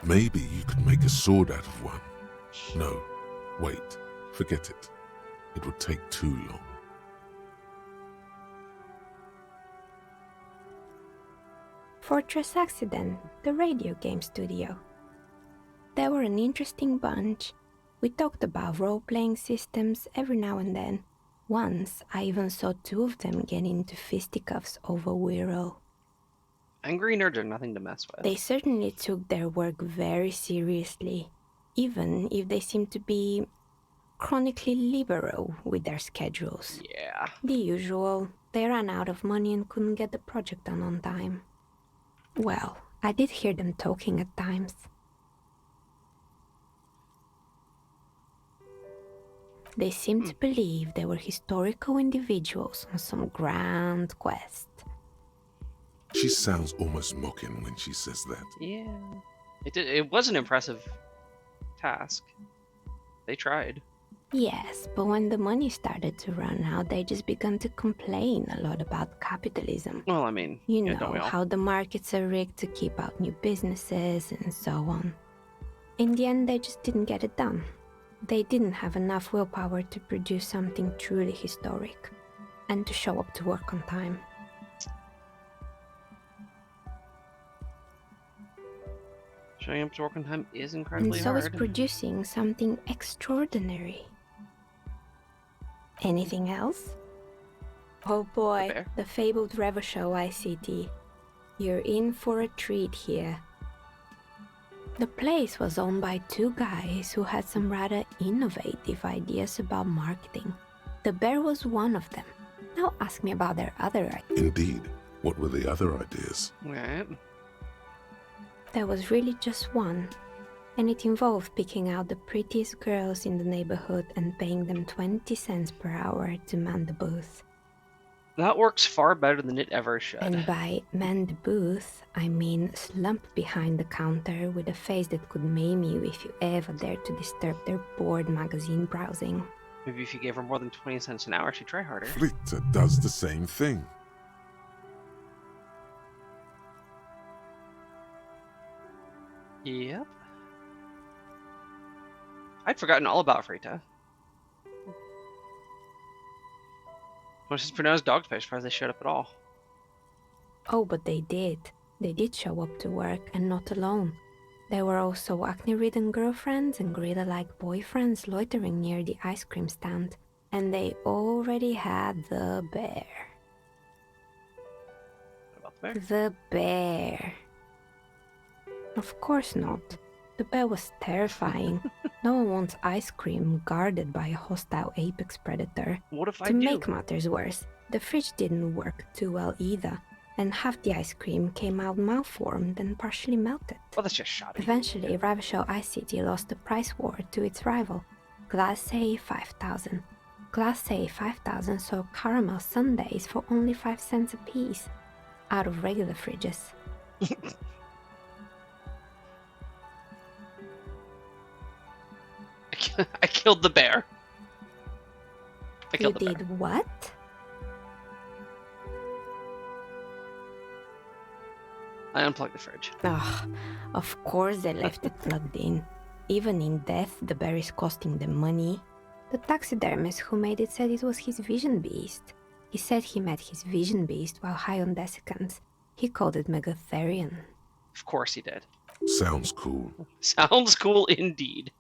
Maybe you could make a sword out of one. No, wait, forget it. It would take too long. Fortress Accident, the radio game studio. They were an interesting bunch. We talked about role-playing systems every now and then. Once, I even saw two of them get into fisticuffs over Wirral. Angry nerds are nothing to mess with. They certainly took their work very seriously, even if they seemed to be chronically liberal with their schedules. Yeah. The usual, they ran out of money and couldn't get the project done on time. Well, I did hear them talking at times. They seemed to believe they were historical individuals on some grand quest. She sounds almost mocking when she says that. Yeah. It was an impressive task. They tried. Yes, but when the money started to run out, they just began to complain a lot about capitalism. Well, I mean, You yeah, know, don't we all? how the markets are rigged to keep out new businesses and so on. In the end, they just didn't get it done. They didn't have enough willpower to produce something truly historic and to show up to work on time. Showing up to work on time is And incredibly so is hard. producing something extraordinary. Anything else? Oh boy, bear? the fabled Revo Show ICT. You're in for a treat here. The place was owned by two guys who had some rather innovative ideas about marketing. The bear was one of them. Now ask me about their other ideas. Indeed. What were the other ideas? Right. There was really just one, and it involved picking out the prettiest girls in the neighborhood and paying them 20 cents per hour to man the booth. That works far better than it ever should. And by man the booth, I mean slump behind the counter with a face that could maim you if you ever dared to disturb their bored magazine browsing. Maybe if you gave her more than 20 cents an hour, she'd try harder. Fritta does the same thing. Yep. I'd forgotten all about Frita. Well, she's pronounced dog face, surprised they showed up at all. Oh, but they did. They did show up to work, and not alone. There were also acne-ridden girlfriends and gorilla-like boyfriends loitering near the ice cream stand. And they already had the bear. What about the bear? The bear. Of course not. The bear was terrifying. No one wants ice cream guarded by a hostile apex predator. What if I To do? make matters worse, the fridge didn't work too well either, and half the ice cream came out malformed and partially melted. Well, that's just shoddy. Eventually, Ravishow ICT lost the price war to its rival, Glace 5000. Glace 5000 sold caramel sundaes for only 5 cents a piece, out of regular fridges. I killed the bear. I You killed the bear. did what? I unplugged the fridge. Ugh, of course they left it plugged in. Even in death, the bear is costing them money. The taxidermist who made it said it was his vision beast. He said he met his vision beast while high on desiccants. He called it Megatherion. Of course he did. Sounds cool. Sounds cool indeed.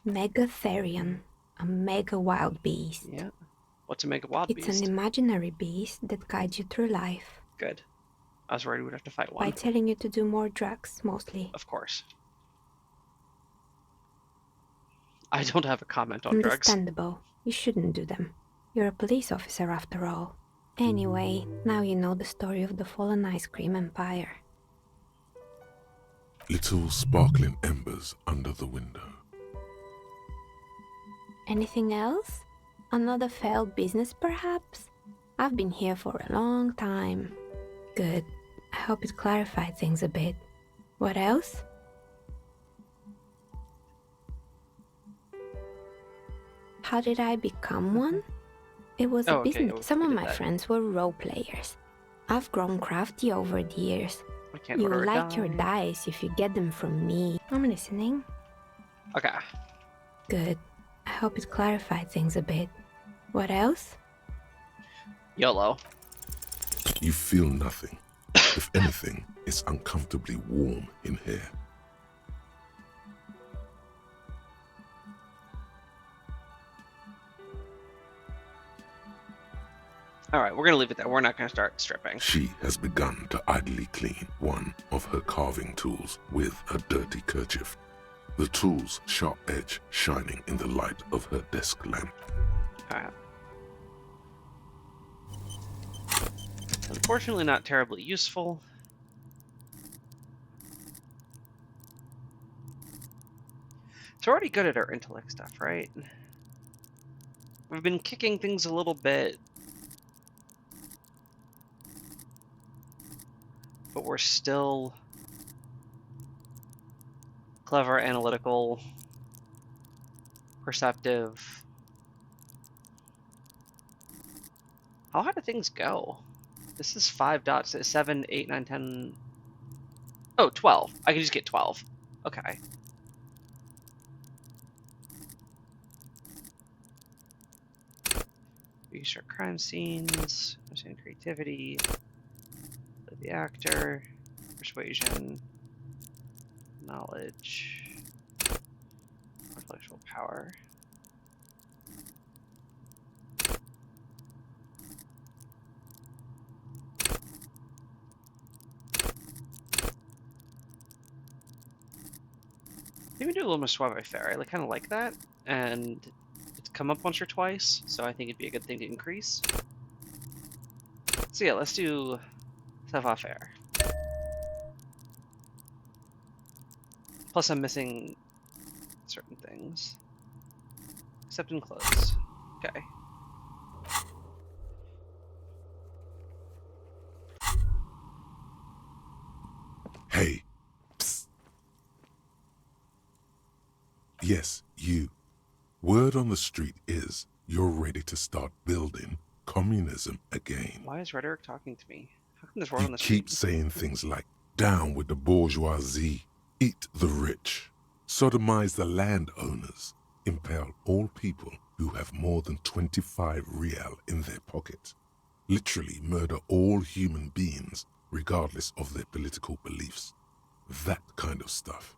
Megatherion, a mega wild beast. Yeah. What's a mega wild It's beast? an imaginary beast that guides you through life Good. I was worried we'd have to fight by one. telling you to do more drugs, mostly. Of course. I don't have a comment on drugs. Understandable. You shouldn't do them. You're a police officer after all. Anyway, now you know the story of the fallen ice cream empire. Little sparkling embers under the window. Anything else? Another failed business, perhaps? I've been here for a long time. Good. I hope it clarified things a bit. What else? How did I become one? It was Oh, a okay, business. we Some of did my that. friends were role players. I've grown crafty over the years. I can't You order a like your dime. dice if you get them from me. I'm listening. Okay. Good. I hope it clarified things a bit. What else? YOLO. You feel nothing. If anything, it's uncomfortably warm in here. Alright, we're gonna leave it there. We're not gonna start stripping. She has begun to idly clean one of her carving tools with a dirty kerchief. The tool's sharp edge shining in the light of her desk lamp. Alright. Unfortunately, not terribly useful. So we're already good at our intellect stuff, right? We've been kicking things a little bit, but we're still clever, analytical, perceptive. How high do things go? This is 5 dots. 7, 8, 9, 10. Oh, 12. I can just get 12. Okay. Research crime scenes, understand creativity, the actor, persuasion, knowledge, intellectual power. Maybe do a little more suave faire. I kind of like that, and it's come up once or twice, so I think it'd be a good thing to increase. So yeah, let's do savoir faire. Plus, I'm missing certain things. Accept and close. Okay. Hey, psst. Yes, you. Word on the street is you're ready to start building communism again. Why is Rhetoric talking to me? How come there's word You on the keep street? saying things like, down with the bourgeoisie, eat the rich, sodomize the landowners, impale all people who have more than 25 real in their pocket, literally murder all human beings regardless of their political beliefs. That kind of stuff.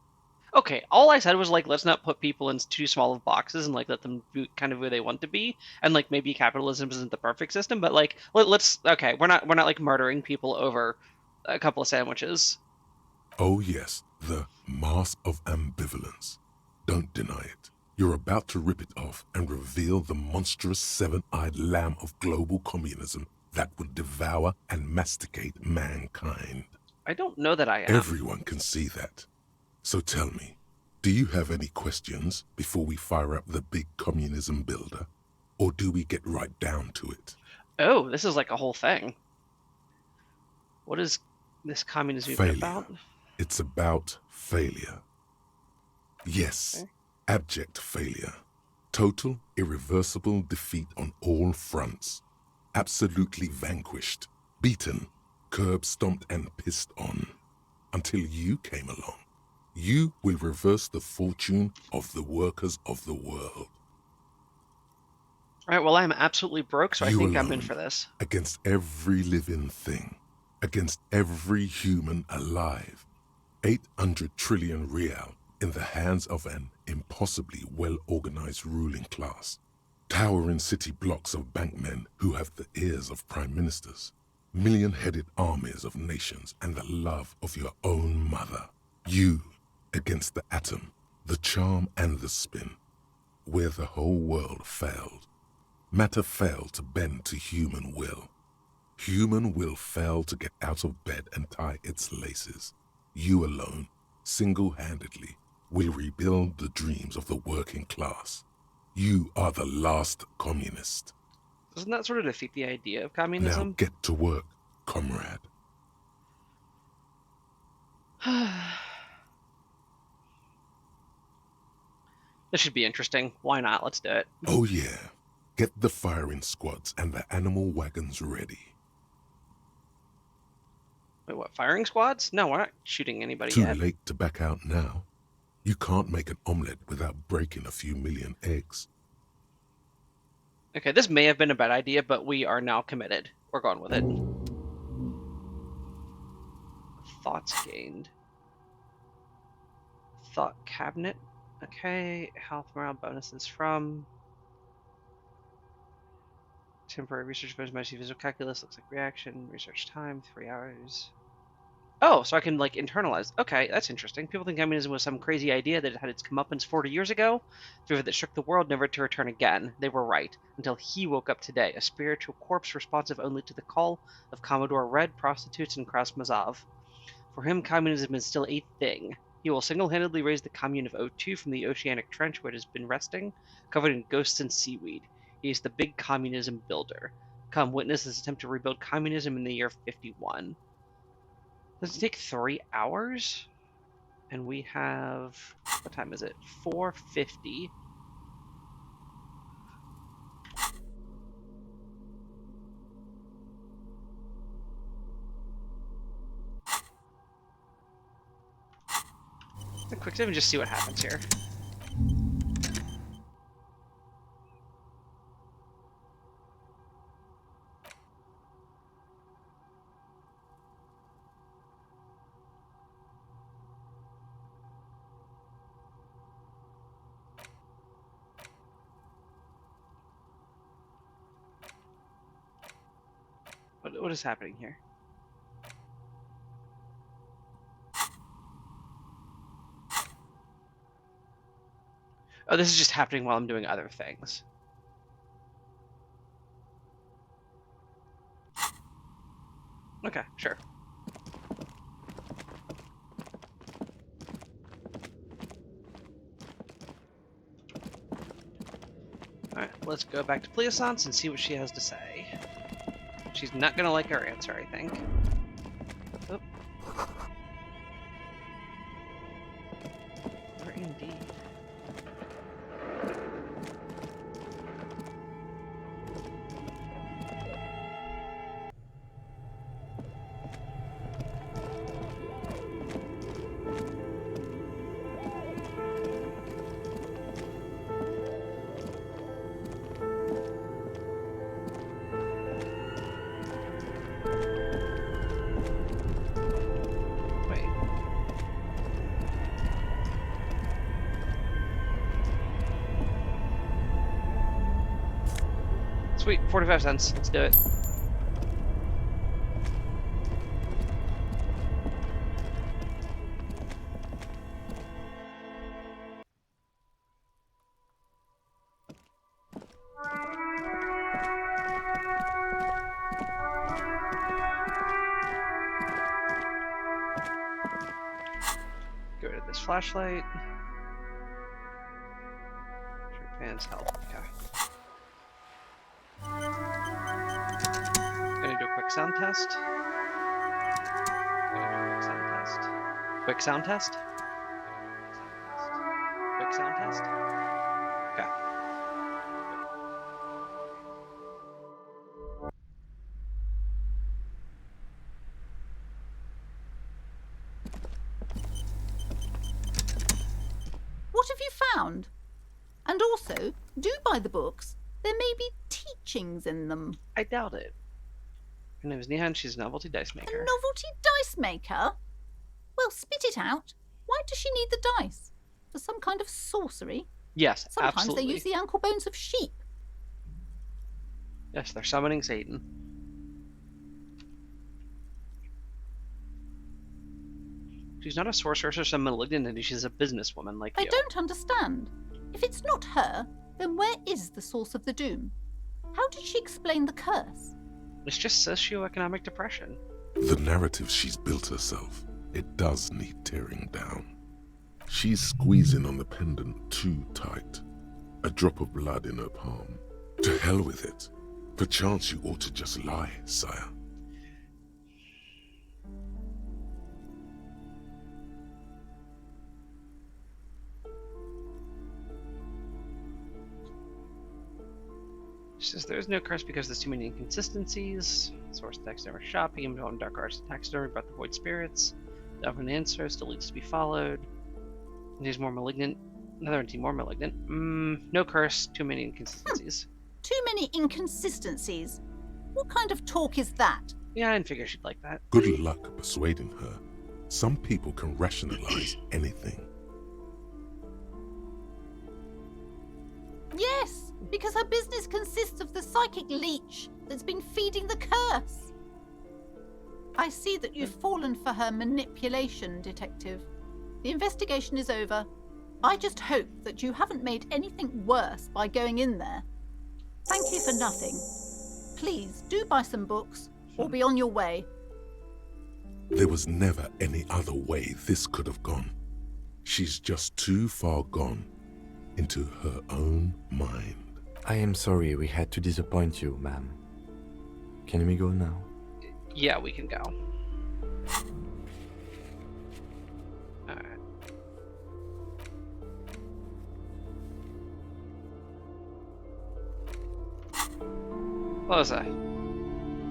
Okay, all I said was like, let's not put people in too small of boxes and like let them be kind of who they want to be, and like maybe capitalism isn't the perfect system, but like let's okay, we're not like murdering people over a couple of sandwiches. Oh yes, the mask of ambivalence. Don't deny it. You're about to rip it off and reveal the monstrous seven-eyed lamb of global communism that would devour and masticate mankind. I don't know that I am. Everyone can see that. So tell me, do you have any questions before we fire up the big communism builder? Or do we get right down to it? Oh, this is like a whole thing. What is this communism even Failure. about? It's about failure. Yes, Okay. abject failure. Total, irreversible defeat on all fronts. Absolutely vanquished, beaten, curb-stomped and pissed on. Until you came along. You will reverse the fortune of the workers of the world. All right, well, I'm absolutely broke, so I You think alone, I'm in for this. against every living thing, against every human alive. 800 trillion real in the hands of an impossibly well-organized ruling class. Towering city blocks of bankmen who have the ears of prime ministers. Million-headed armies of nations and the love of your own mother. You against the atom, the charm and the spin. Where the whole world failed. Matter failed to bend to human will. Human will failed to get out of bed and tie its laces. You alone, single-handedly, will rebuild the dreams of the working class. You are the last communist. Doesn't that sort of defeat the idea of Now communism? get to work, comrade. This should be interesting. Why not? Let's do it. Oh yeah, get the firing squads and the animal wagons ready. Wait, what? Firing squads? No, we're not shooting anybody Too yet. late to back out now. You can't make an omelette without breaking a few million eggs. Okay, this may have been a bad idea, but we are now committed. We're going with it. Thoughts gained. Thought cabinet. Okay, health morale bonuses from. Temporary research bonus minus physical calculus. Looks like reaction. Research time, 3 hours. Oh, so I can like internalize. Okay, that's interesting. People think communism was some crazy idea that had its comeuppance 40 years ago, fever that shook the world, never to return again. They were right until he woke up today, a spiritual corpse responsive only to the call of Commodore Red, prostitutes, and Krasmazov. For him, communism is still a thing. He will single-handedly raise the commune of O2 from the oceanic trench where it has been resting, covered in ghosts and seaweed. He is the big communism builder. Come witness his attempt to rebuild communism in the year 51. Does it take 3 hours? And we have, what time is it? 4:50. A quick save and just see what happens here. What is happening here? Oh, this is just happening while I'm doing other things. Okay, sure. Alright, let's go back to Pleasance and see what she has to say. She's not gonna like our answer, I think. Oh. Or indeed. Sweet, 45 cents. Let's do it. Get rid of this flashlight. Japan's help. Okay. Gonna do a quick sound test. Quick sound test. Quick sound test. Okay. What have you found? And also, do buy the books. There may be teachings in them. I doubt it. Her name is Nihan. She's a novelty dice maker. A novelty dice maker? Well, spit it out. Why does she need the dice? For some kind of sorcery? Yes, Sometimes absolutely. they use the ankle bones of sheep. Yes, they're summoning Satan. She's not a sorceress or some malignant entity. She's a businesswoman like you. I don't understand. If it's not her, then where is the source of the doom? How did she explain the curse? It's just socioeconomic depression. The narrative she's built herself, it does need tearing down. She's squeezing on the pendant too tight. A drop of blood in her palm. To hell with it. Perchance you ought to just lie, sire. She says there is no curse because there's too many inconsistencies. Source taxidermy shop, he on dark arts taxidermy brought the void spirits. The oven answer still needs to be followed. He's more malignant. Another entity more malignant. No curse, too many inconsistencies. Too many inconsistencies? What kind of talk is that? Yeah, I didn't figure she'd like that. Good luck persuading her. Some people can rationalize anything. Yes, because her business consists of the psychic leech that's been feeding the curse. I see that you've fallen for her manipulation, Detective. The investigation is over. I just hope that you haven't made anything worse by going in there. Thank you for nothing. Please do buy some books or be on your way. There was never any other way this could have gone. She's just too far gone into her own mind. I am sorry we had to disappoint you, ma'am. Can we go now? Yeah, we can go. Alright. What was that?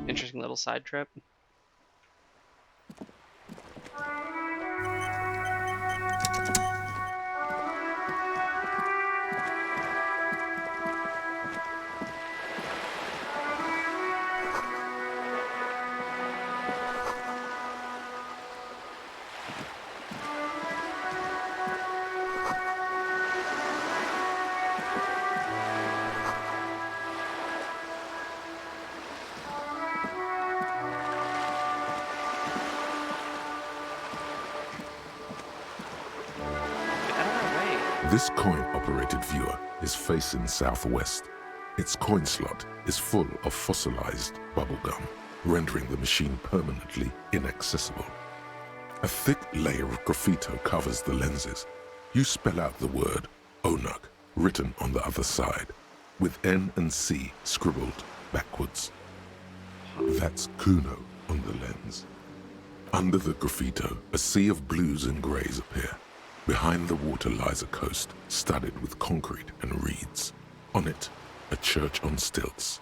Interesting little side trip. Get out of our way. This coin-operated viewer is facing southwest. Its coin slot is full of fossilized bubblegum, rendering the machine permanently inaccessible. A thick layer of graffito covers the lenses. You spell out the word Onuk written on the other side, with N and C scribbled backwards. That's Kuno on the lens. Under the graffito, a sea of blues and greys appear. Behind the water lies a coast studded with concrete and reeds. On it, a church on stilts,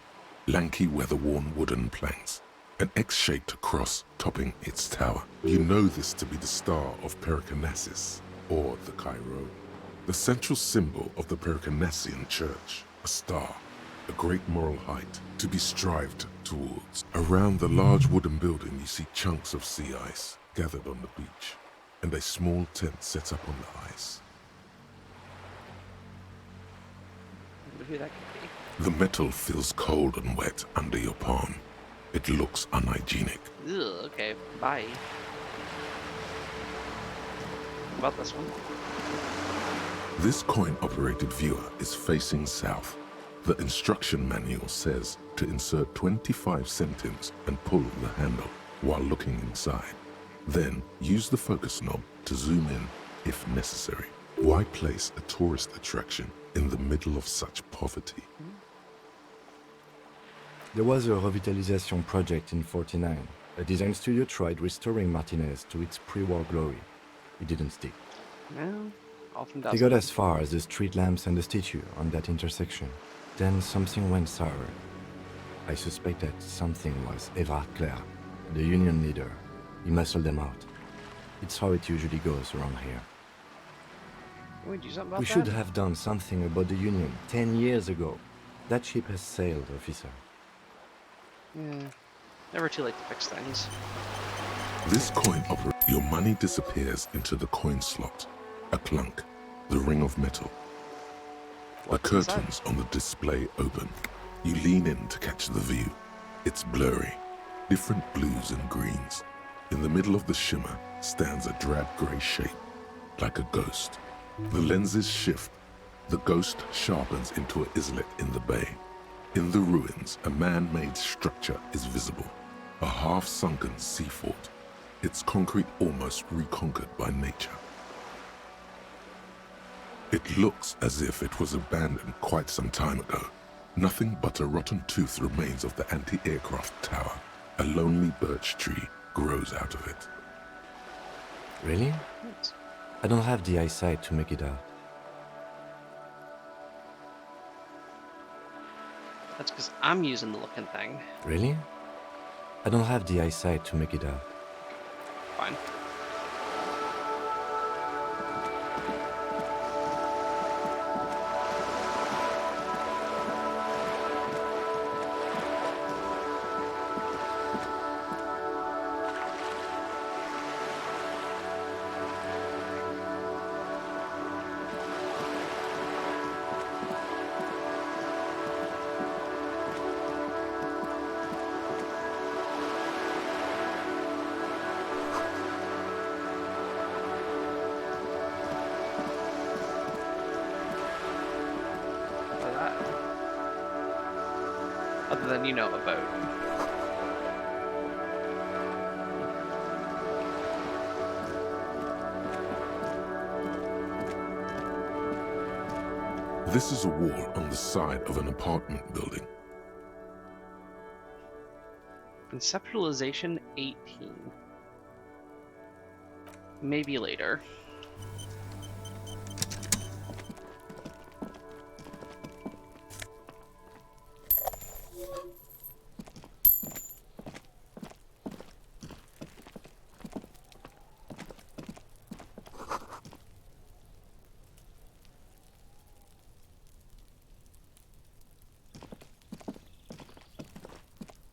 lanky weather-worn wooden planks, an X-shaped cross topping its tower. You know this to be the Star of Pericanasis, or the Cairo, the central symbol of the Pericanassian Church, a star, a great moral height to be strived towards. Around the large wooden building you see chunks of sea ice gathered on the beach, and a small tent set up on the ice. I wonder who that could be. The metal feels cold and wet under your palm. It looks unhygienic. Ugh, okay, bye. What about this one? This coin-operated viewer is facing south. The instruction manual says to insert 25 centimes and pull the handle while looking inside. Then use the focus knob to zoom in if necessary. Why place a tourist attraction in the middle of such poverty? There was a revitalization project in 49. A design studio tried restoring Martinez to its pre-war glory. It didn't stick. Well, often They doesn't. got as far as the street lamps and the statue on that intersection. Then something went sour. I suspect that something was Everard Clare, the union leader. He muscled them out. It's how it usually goes around here. Can we do something about We that? should have done something about the union 10 years ago. That ship has sailed, officer. Yeah. Never too late to fix things. This coin your money disappears into the coin slot. A clunk, the ring of metal. What's The inside? curtains on the display open. You lean in to catch the view. It's blurry, different blues and greens. In the middle of the shimmer stands a drab grey shape, like a ghost. The lenses shift. The ghost sharpens into an islet in the bay. In the ruins, a man-made structure is visible, a half-sunken sea fort, its concrete almost reconquered by nature. It looks as if it was abandoned quite some time ago. Nothing but a rotten tooth remains of the anti-aircraft tower. A lonely birch tree grows out of it. Really? Yes. I don't have the eyesight to make it out. That's because I'm using the looking thing. Really? I don't have the eyesight to make it out. Fine. For that. Other than, you know, a boat. This is a wall on the side of an apartment building. Conceptualization 18. Maybe later.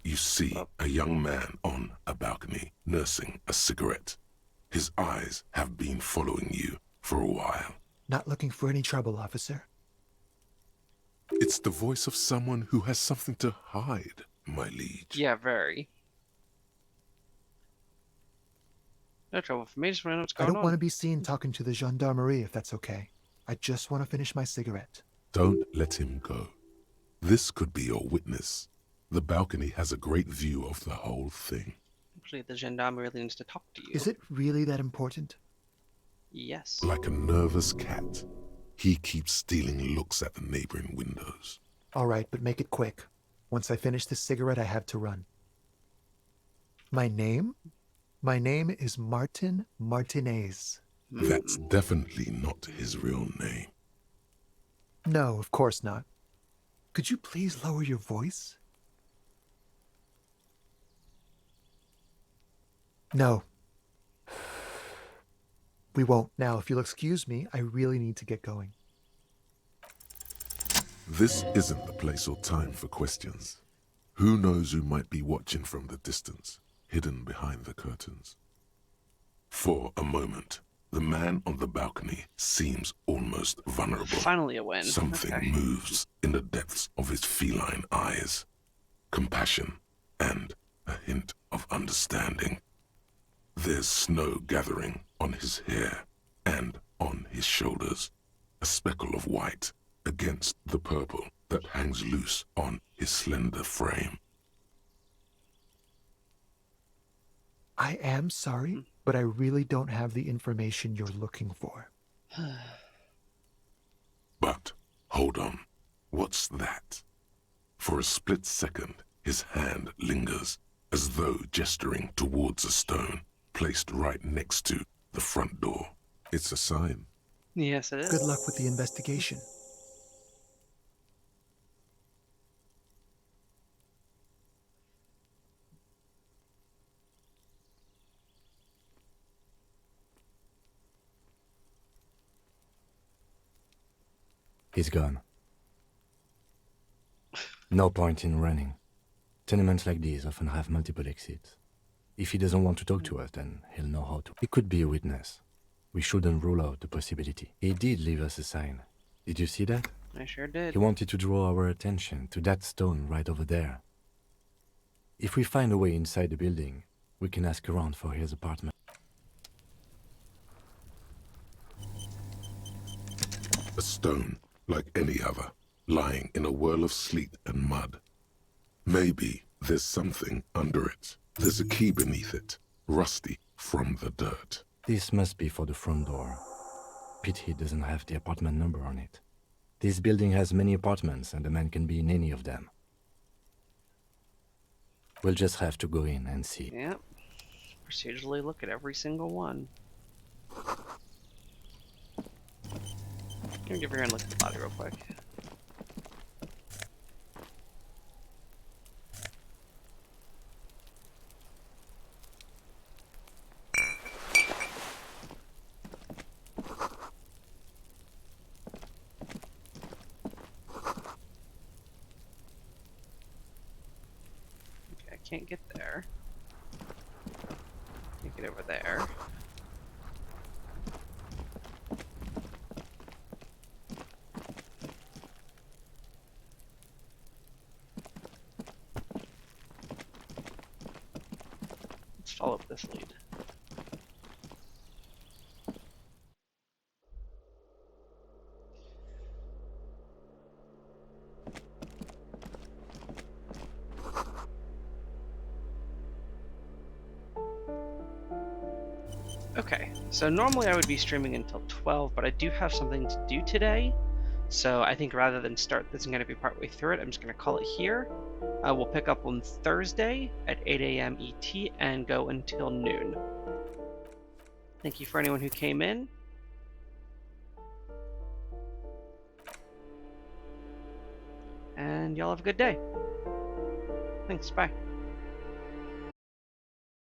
You see a young man on a balcony nursing a cigarette. His eyes have been following you for a while. Not looking for any trouble, officer. It's the voice of someone who has something to hide, my liege. Yeah, very. No trouble for me, just want to know what's I going don't on. want to be seen talking to the gendarmerie if that's okay. I just want to finish my cigarette. Don't let him go. This could be your witness. The balcony has a great view of the whole thing. Actually, the gendarme really needs to talk to you. Is it really that important? Yes. Like a nervous cat, he keeps stealing looks at the neighboring windows. All right, but make it quick. Once I finish this cigarette, I have to run. My name? My name is Martin Martinez. That's definitely not his real name. No, of course not. Could you please lower your voice? No. We won't. Now, if you'll excuse me, I really need to get going. This isn't the place or time for questions. Who knows who might be watching from the distance, hidden behind the curtains? For a moment, the man on the balcony seems almost vulnerable. Finally a win. Something moves in the depths of his feline eyes. Compassion and a hint of understanding. There's snow gathering on his hair and on his shoulders, a speckle of white against the purple that hangs loose on his slender frame. I am sorry, but I really don't have the information you're looking for. But, hold on, what's that? For a split second, his hand lingers, as though gesturing towards a stone placed right next to the front door. It's a sign. Yes, it is. Good luck with the investigation. He's gone. No point in running. Tenements like these often have multiple exits. If he doesn't want to talk to us, then he'll know how to. He could be a witness. We shouldn't rule out the possibility. He did leave us a sign. Did you see that? I sure did. He wanted to draw our attention to that stone right over there. If we find a way inside the building, we can ask around for his apartment. A stone, like any other, lying in a whirl of sleet and mud. Maybe there's something under it. There's a key beneath it, rusty from the dirt. This must be for the front door. Pity doesn't have the apartment number on it. This building has many apartments and the man can be in any of them. We'll just have to go in and see. Yep. Procedurally look at every single one. Give her a look at the body real quick. Okay, I can't get there. Can't get over there. Let's follow up this lead. Okay, so normally I would be streaming until 12, but I do have something to do today, So I think rather than start this, I'm going to be partway through it. I'm just going to call it here. We'll pick up on Thursday at 8 a.m. ET and go until noon. Thank you for anyone who came in. And y'all have a good day. Thanks, bye.